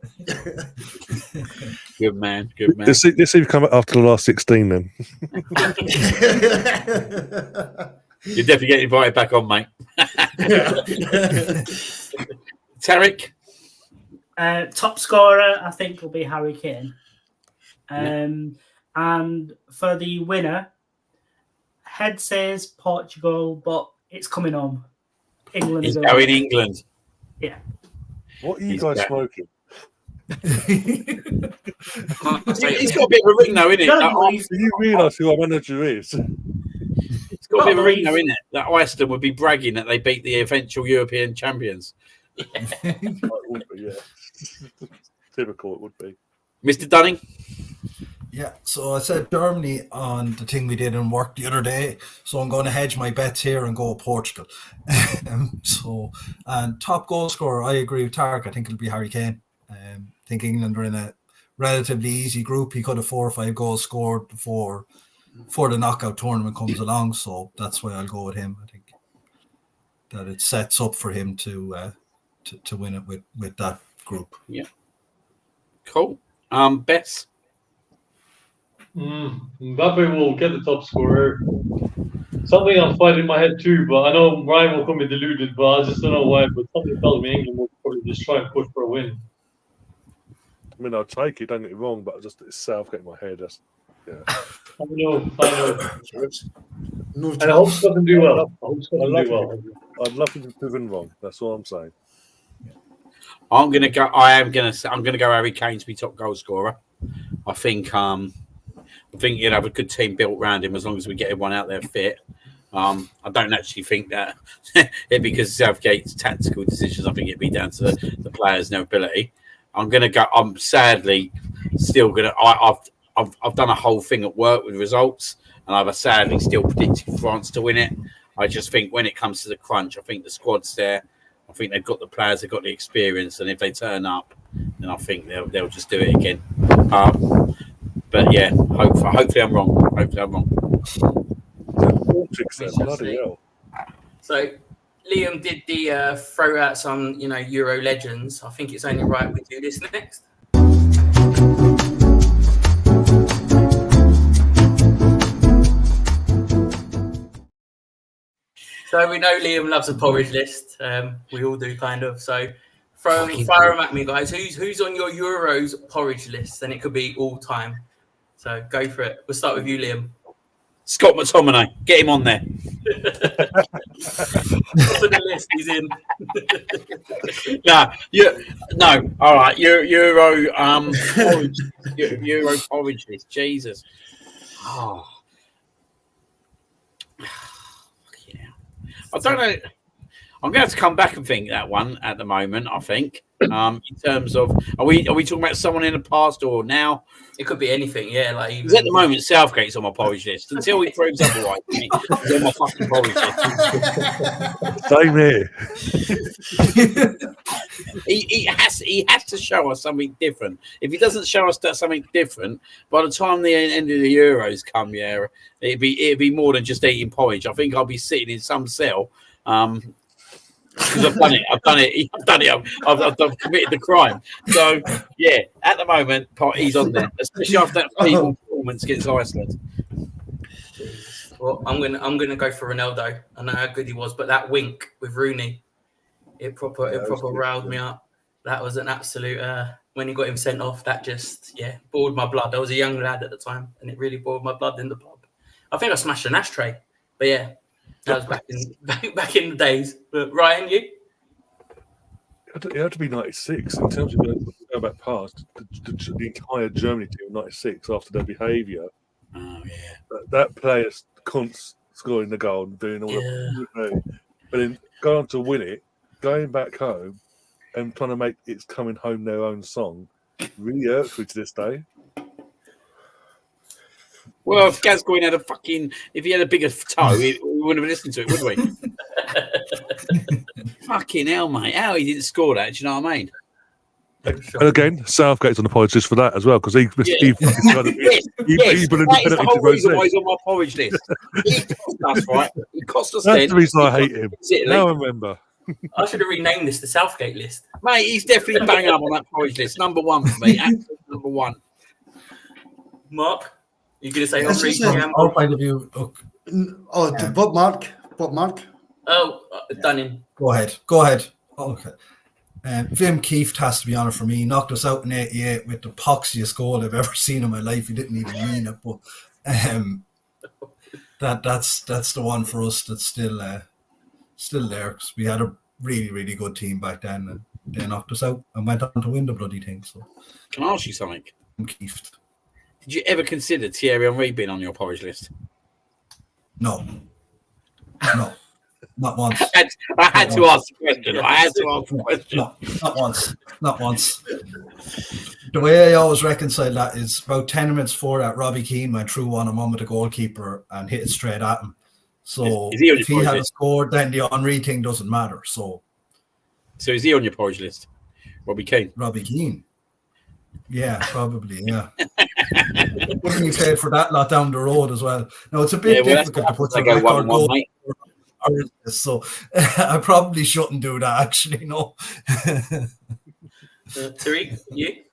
Good man. Let's see if you come after the last 16 then. You're definitely getting invited back on, mate. Tarek? Top scorer, I think, will be Harry Kane. And for the winner, head says Portugal, but it's coming home. England. He's going England. Yeah. What are you guys smoking? He's got a bit of a ring though, innit? Do you realise who our manager is? It's got a bit of a ring though, innit? That Iceland would be bragging that they beat the eventual European champions. It would be, yeah. Typical, it would be. Mr. Dunning? Yeah, so I said Germany on the thing we did in work the other day, so I'm going to hedge my bets here and go Portugal. And top goal scorer, I agree with Tarek. I think it'll be Harry Kane. I think England are in a relatively easy group. He could have 4 or 5 goals scored before the knockout tournament comes along, so that's why I'll go with him. I think that it sets up for him to win it with that group. Yeah. Cool. Bets? Mbappe will get the top scorer. Something I'm fighting in my head too, but I know Ryan will come in deluded, but I just don't know why. But something tells me England will probably just try and push for a win. I mean, I'll take it, don't get me wrong, but just it's Southgate in my head. That's, yeah. I know. No And I hope Scotland do well. I'd love to be proven wrong. That's all I'm saying. I'm gonna go Harry Kane to be top goal scorer. I think you'd have a good team built around him as long as we get everyone out there fit. I don't actually think that it because Southgate's tactical decisions. I think it'd be down to the players' no ability. I'm sadly still gonna. I've done a whole thing at work with results, and I've sadly still predicted France to win it. I just think when it comes to the crunch, I think the squad's there. I think they've got the players, they've got the experience, and if they turn up, then I think they'll just do it again. But yeah, hopefully I'm wrong. Bloody hell. So Liam did the throw out some, Euro legends. I think it's only right we do this next. So we know Liam loves a porridge list. We all do, kind of. So fire them at me, guys. Who's on your Euros porridge list? And it could be all time. So go for it. We'll start with you, Liam. Scott McTominay, get him on there. Top of the list, he's in. No. All right, Euro porridge, Euro porridge list. Jesus. Oh. Yeah. I don't know. I'm going to have to come back and think that one at the moment. I think in terms of are we talking about someone in the past or now? It could be anything, yeah. Because at the moment, Southgate's on my porridge list. Until he proves otherwise, he's on my fucking porridge Same here. He has to show us something different. If he doesn't show us that something different, by the time the end of the Euros come, yeah, it'd be more than just eating porridge. I think I'll be sitting in some cell. Because I've done it. I've committed the crime. So yeah, at the moment, he's on there, especially after that feeble performance against Iceland. Well, I'm gonna go for Ronaldo. I know how good he was, but that wink with Rooney, it proper riled me up. That was an absolute. When he got him sent off, that just boiled my blood. I was a young lad at the time, and it really boiled my blood in the pub. I think I smashed an ashtray, but yeah. That was back in the days. But Ryan, you? It had to be 96 in terms of going back past the entire Germany team 96 after their behaviour. Oh yeah, that player scoring the goal and doing all the, but then going on to win it, going back home and trying to make "It's Coming Home" their own song really hurts me to this day. Well, if Gascoigne had if he had a bigger toe, we wouldn't have listened to it, would we? Fucking hell, mate. How he didn't score that, do you know what I mean? And again, Southgate's on the porridge list for that as well, because he That is the whole reason why he's on my porridge list. He cost us, right? He cost us. That's the reason I hate him. Now I remember. I should have renamed this the Southgate list. Mate, he's definitely bang up on that porridge list. Number one for me. Absolute number one. Mark? You're going to say I'll find a view. What Mark? Oh, Dunning. Go ahead. Oh, okay. Vim Keefe has to be on it for me. He knocked us out in 88 with the poxiest goal I've ever seen in my life. He didn't even mean it, but that's the one for us that's still there, because we had a really, really good team back then, and they knocked us out and went on to win the bloody thing. So, Can I ask you something? Vim Keefe. Did you ever consider Thierry Henry being on your porridge list? No, not once. I had to ask the question. I had to ask the question. No, not once. The way I always reconcile that is about 10 minutes before that, Robbie Keane went through one on one with the goalkeeper and hit it straight at him. So Is he on if your he porridge hadn't list? scored, then the Henry thing doesn't matter. So is he on your porridge list? Robbie Keane? Robbie Keane. Yeah, probably, yeah. Wouldn't be paid for that lot down the road as well. No, it's a bit difficult to put the record goal. So I probably shouldn't do that, actually, no. Tariq, you?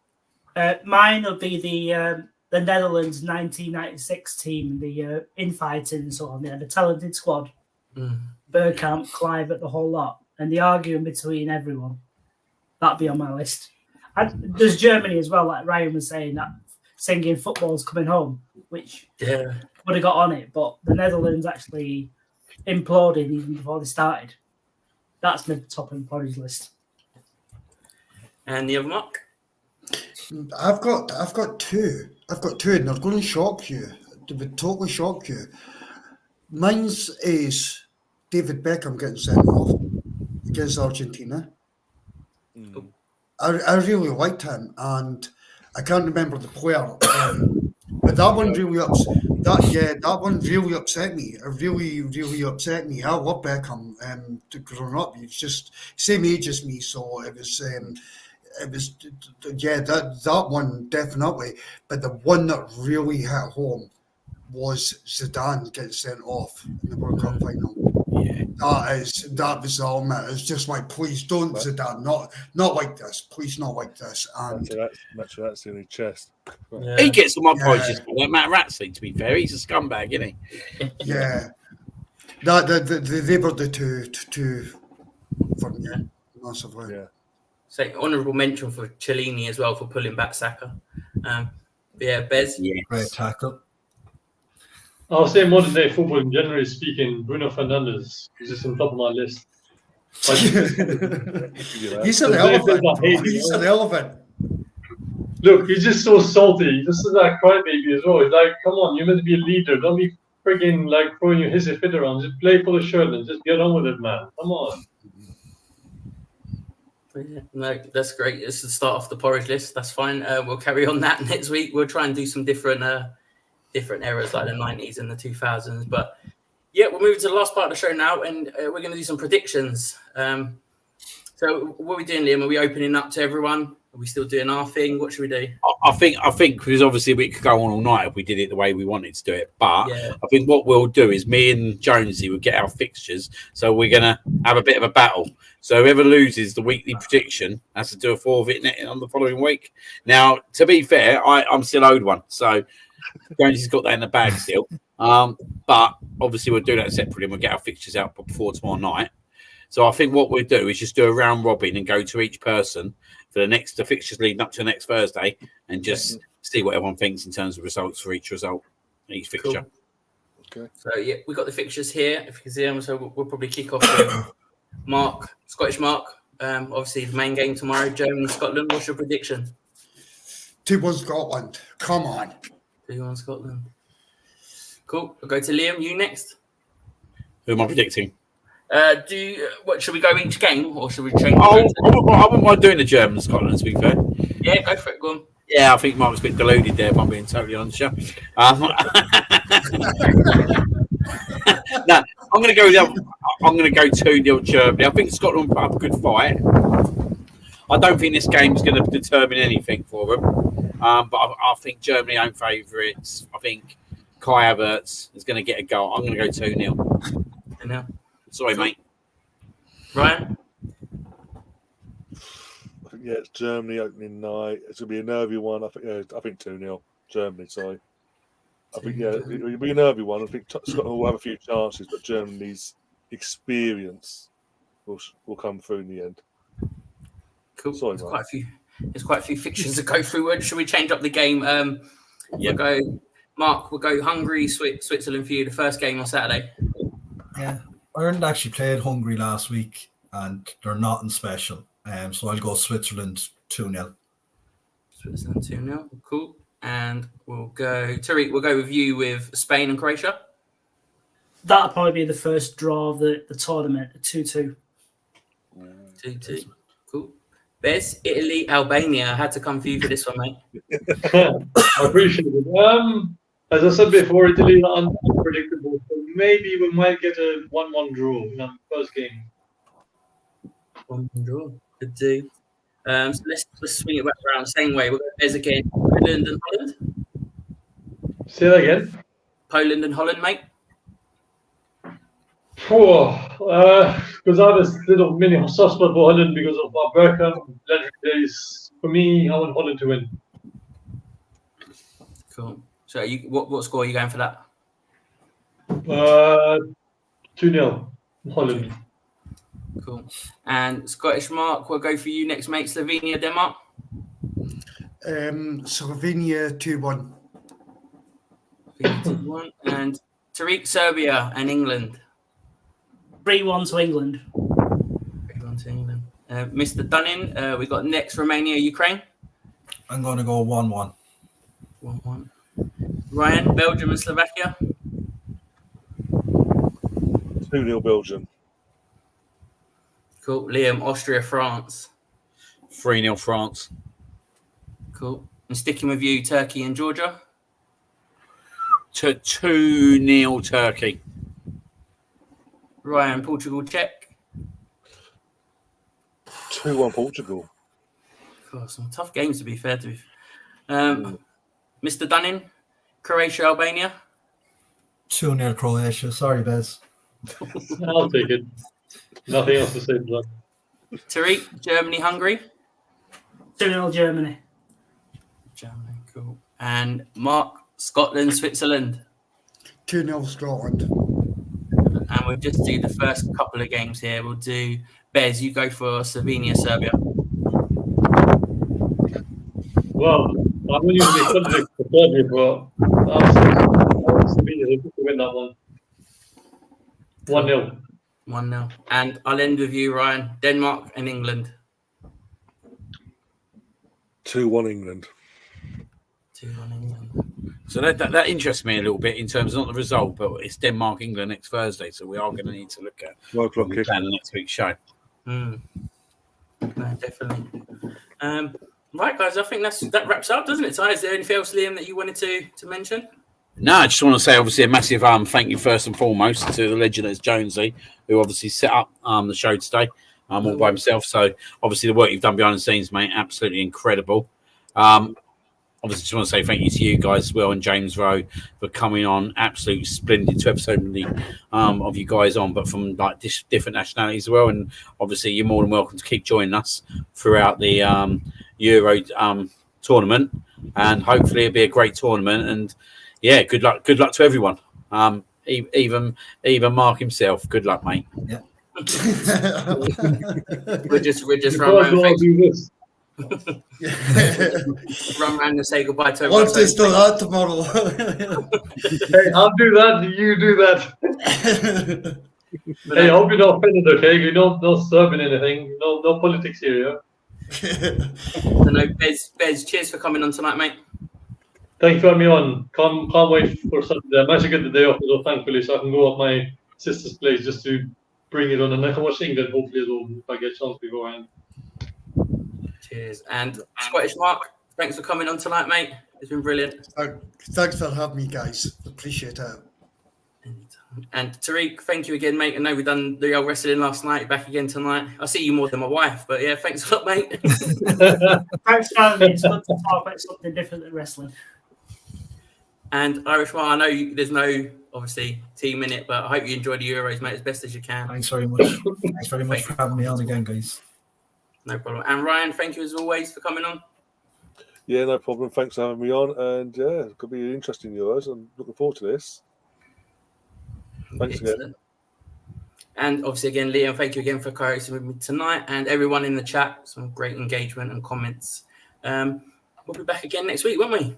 Mine will be the Netherlands 1996 team, the infighting and so on. They had a talented squad. Bergkamp, Clive, the whole lot. And the arguing between everyone. That'd be on my list. And there's Germany as well, like Ryan was saying, that singing football's coming home, which would have got on it. But the Netherlands actually imploded even before they started. That's my top in porridge list. And the other Mark? I've got two. And they're going to shock you. They would totally shock you. Mine's is David Beckham getting sent off against Argentina. I really liked him, and I can't remember the player, but that one really upset me. It really upset me. I love Beckham. Growing up, he was just same age as me, so it was that one definitely. But the one that really hit home was Zidane getting sent off in the World Cup final. Yeah. That was the ultimate. It's just like, please don't, Zidane, not like this. Please, not like this. And that's in his chest. Yeah. He gets on my porridge list. Matt Ratsey, to be fair, he's a scumbag, isn't he? Yeah, they were the two for me, massively. Yeah. So honourable mention for Cellini as well for pulling back Saka. Bez. Yeah. Great tackle. I'll say modern day football, generally speaking, Bruno Fernandes is just on top of my list. He's an elephant. He's an elephant. Look, he's just so salty. This is that crybaby as well. He's like, come on, you're meant to be a leader. Don't be frigging like throwing your hissy fit around. Just play for the shirt and just get on with it, man. Come on. No, that's great. It's the start of the porridge list. That's fine. We'll carry on that next week. We'll try and do some different eras like the 90s and the 2000s. But yeah, we'll move to the last part of the show now, and we're going to do some predictions. So what are we doing, Liam? Are we opening up to everyone? Are we still doing our thing? What should we do? I think because obviously we could go on all night if we did it the way we wanted to do it. But Yeah. I think what we'll do is me and Jonezy will get our fixtures. So we're going to have a bit of a battle. So whoever loses the weekly prediction has to do a forfeit on the following week. Now, to be fair, I'm still owed one. So Jonesy's got that in the bag still. But obviously we'll do that separately and we'll get our fixtures out before tomorrow night. So I think what we'll do is just do a round robin and go to each person for the fixtures leading up to next Thursday and just see what everyone thinks in terms of results for each fixture. Cool. Okay. So yeah, we've got the fixtures here. If you can see them, so we'll probably kick off with Mark, Scottish Mark. Obviously the main game tomorrow, Germany, Scotland. What's your prediction? 2-1 Scotland. Come on. 2-1 Scotland. Cool. We'll go to Liam. You next. Who am I predicting? What should we go each game or should we change? I wouldn't mind doing the German Scotland, to be fair. Yeah, go for it. Go on. Yeah, I think Mark's a bit deluded there, if I'm being totally honest. No, I'm going to go 2-0 Germany. I think Scotland will put up a good fight. I don't think this game's going to determine anything for them. But I think Germany own favourites. I think Kai Havertz is going to get a goal. I'm going to go 2-0. Yeah. Sorry, mate. Ryan? I think it's Germany opening night. It's going to be a nervy one. I think 2-0 Germany. Sorry. I think it'll be a nervy one. I think Scotland will have a few chances, but Germany's experience will come through in the end. Cool. Sorry, There's Mark. quite a few fictions to go through. Should we change up the game? We'll go, Mark. We'll go Hungary, Switzerland for you. The first game on Saturday. Yeah, Ireland actually played Hungary last week, and they're nothing special. So I'll go Switzerland 2-0. Switzerland 2-0. Cool. And we'll go Tariq. We'll go with you with Spain and Croatia. That'll probably be the first draw of the tournament, 2-2. 2-2. Cool. Bez, Italy, Albania. I had to come for you for this one, mate. I appreciate it. As I said before, Italy are unpredictable, so maybe we might get a 1-1 draw in our first game. 1-1 draw. Could do. So let's swing it back around the same way. We'll go Bez again. Poland and Holland. Say that again. Poland and Holland, mate. Because I have a little mini soft spot for Holland because of our Bergkamp legendary days. For me, I want Holland to win. Cool. So what score are you going for that? 2-0 Holland. Cool. And Scottish Mark, we'll go for you next, mate. Slovenia, Denmark. Slovenia 2-1. 2-1. And Tariq, Serbia and England. 3-1 to England. 3-1 to England. Mr. Dunning, we've got next Romania, Ukraine. I'm going to go 1-1. 1-1. Ryan, Belgium and Slovakia. 2-0 Belgium. Cool. Liam, Austria, France. 3-0 France. Cool. And sticking with you, Turkey and Georgia. 2-0 Turkey. Ryan, Portugal, Czech. 2-1 Portugal. Cool. Some tough games to be fair to. Mr. Dunning, Croatia, Albania. 2-0 Croatia. Sorry, Bez. I'll take it. Nothing else to say to that. Tariq, Germany, Hungary. 2-0 Germany. Germany, cool. And Mark, Scotland, Switzerland. 2-0 Scotland. And we'll just do the first couple of games here. We'll do Bez, you go for Slovenia, Serbia. Well, I'm going to use the subject for Serbia, but I'll Slovenia to win that one. 1-0. 1-0. And I'll end with you, Ryan. Denmark and England. 2-1 England. 2-1 England. So that interests me a little bit in terms of not the result, but it's Denmark England next Thursday, so we are going to need to look at 1 o'clock kick. plan the next week's show. No, definitely. Right, guys, I think that wraps up, doesn't it? Ty, is there anything else, Liam, that you wanted to mention? No, I just want to say, obviously, a massive thank you first and foremost to the legend as Jonezy, who obviously set up the show today all by himself. So, obviously, the work you've done behind the scenes, mate, absolutely incredible. Obviously, just want to say thank you to you guys as well and James Rowe for coming on. Absolutely splendid 2 episodes of you guys on, but from like different nationalities as well. And obviously, you're more than welcome to keep joining us throughout the Euro tournament. And hopefully, it'll be a great tournament. And yeah, good luck to everyone. Even Mark himself. Good luck, mate. Yeah. we're just run around and say goodbye to everyone. What's this to that tomorrow? Hey, I'll do that. You do that. Hey, I hope you're not offended, okay? You're not serving anything. No politics here, yeah? So no, Bez, cheers for coming on tonight, mate. Thanks for having me on. Can't wait for Sunday. I managed to get the day off as well, thankfully, so I can go at my sister's place just to bring it on. And I can watch England, hopefully, as well, if I get a chance beforehand. Cheers. And Scottish Mark, thanks for coming on tonight, mate. It's been brilliant. Thanks for having me, guys. Appreciate it. And Tariq, thank you again, mate. I know we've done the old wrestling last night, back again tonight. I see you more than my wife, but yeah, thanks a lot, mate. Thanks for having me. It's good to talk about something different than wrestling. And Irish Mar, I know there's no, obviously, team in it, but I hope you enjoy the Euros, mate, as best as you can. Thanks very much. Thanks very much for having me on again, guys. No problem. And Ryan, thank you as always for coming on. Yeah, no problem. Thanks for having me on. And yeah, it could be interesting, Euros. I'm looking forward to this. Thanks again. And obviously, again, Liam, thank you again for co-hosting with me tonight, and everyone in the chat. Some great engagement and comments. We'll be back again next week, won't we?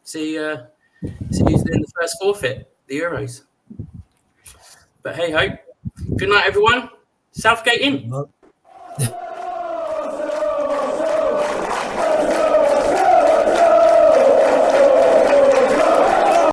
See who's in the first forfeit, the Euros. But hey ho. Good night, everyone. Southgate in.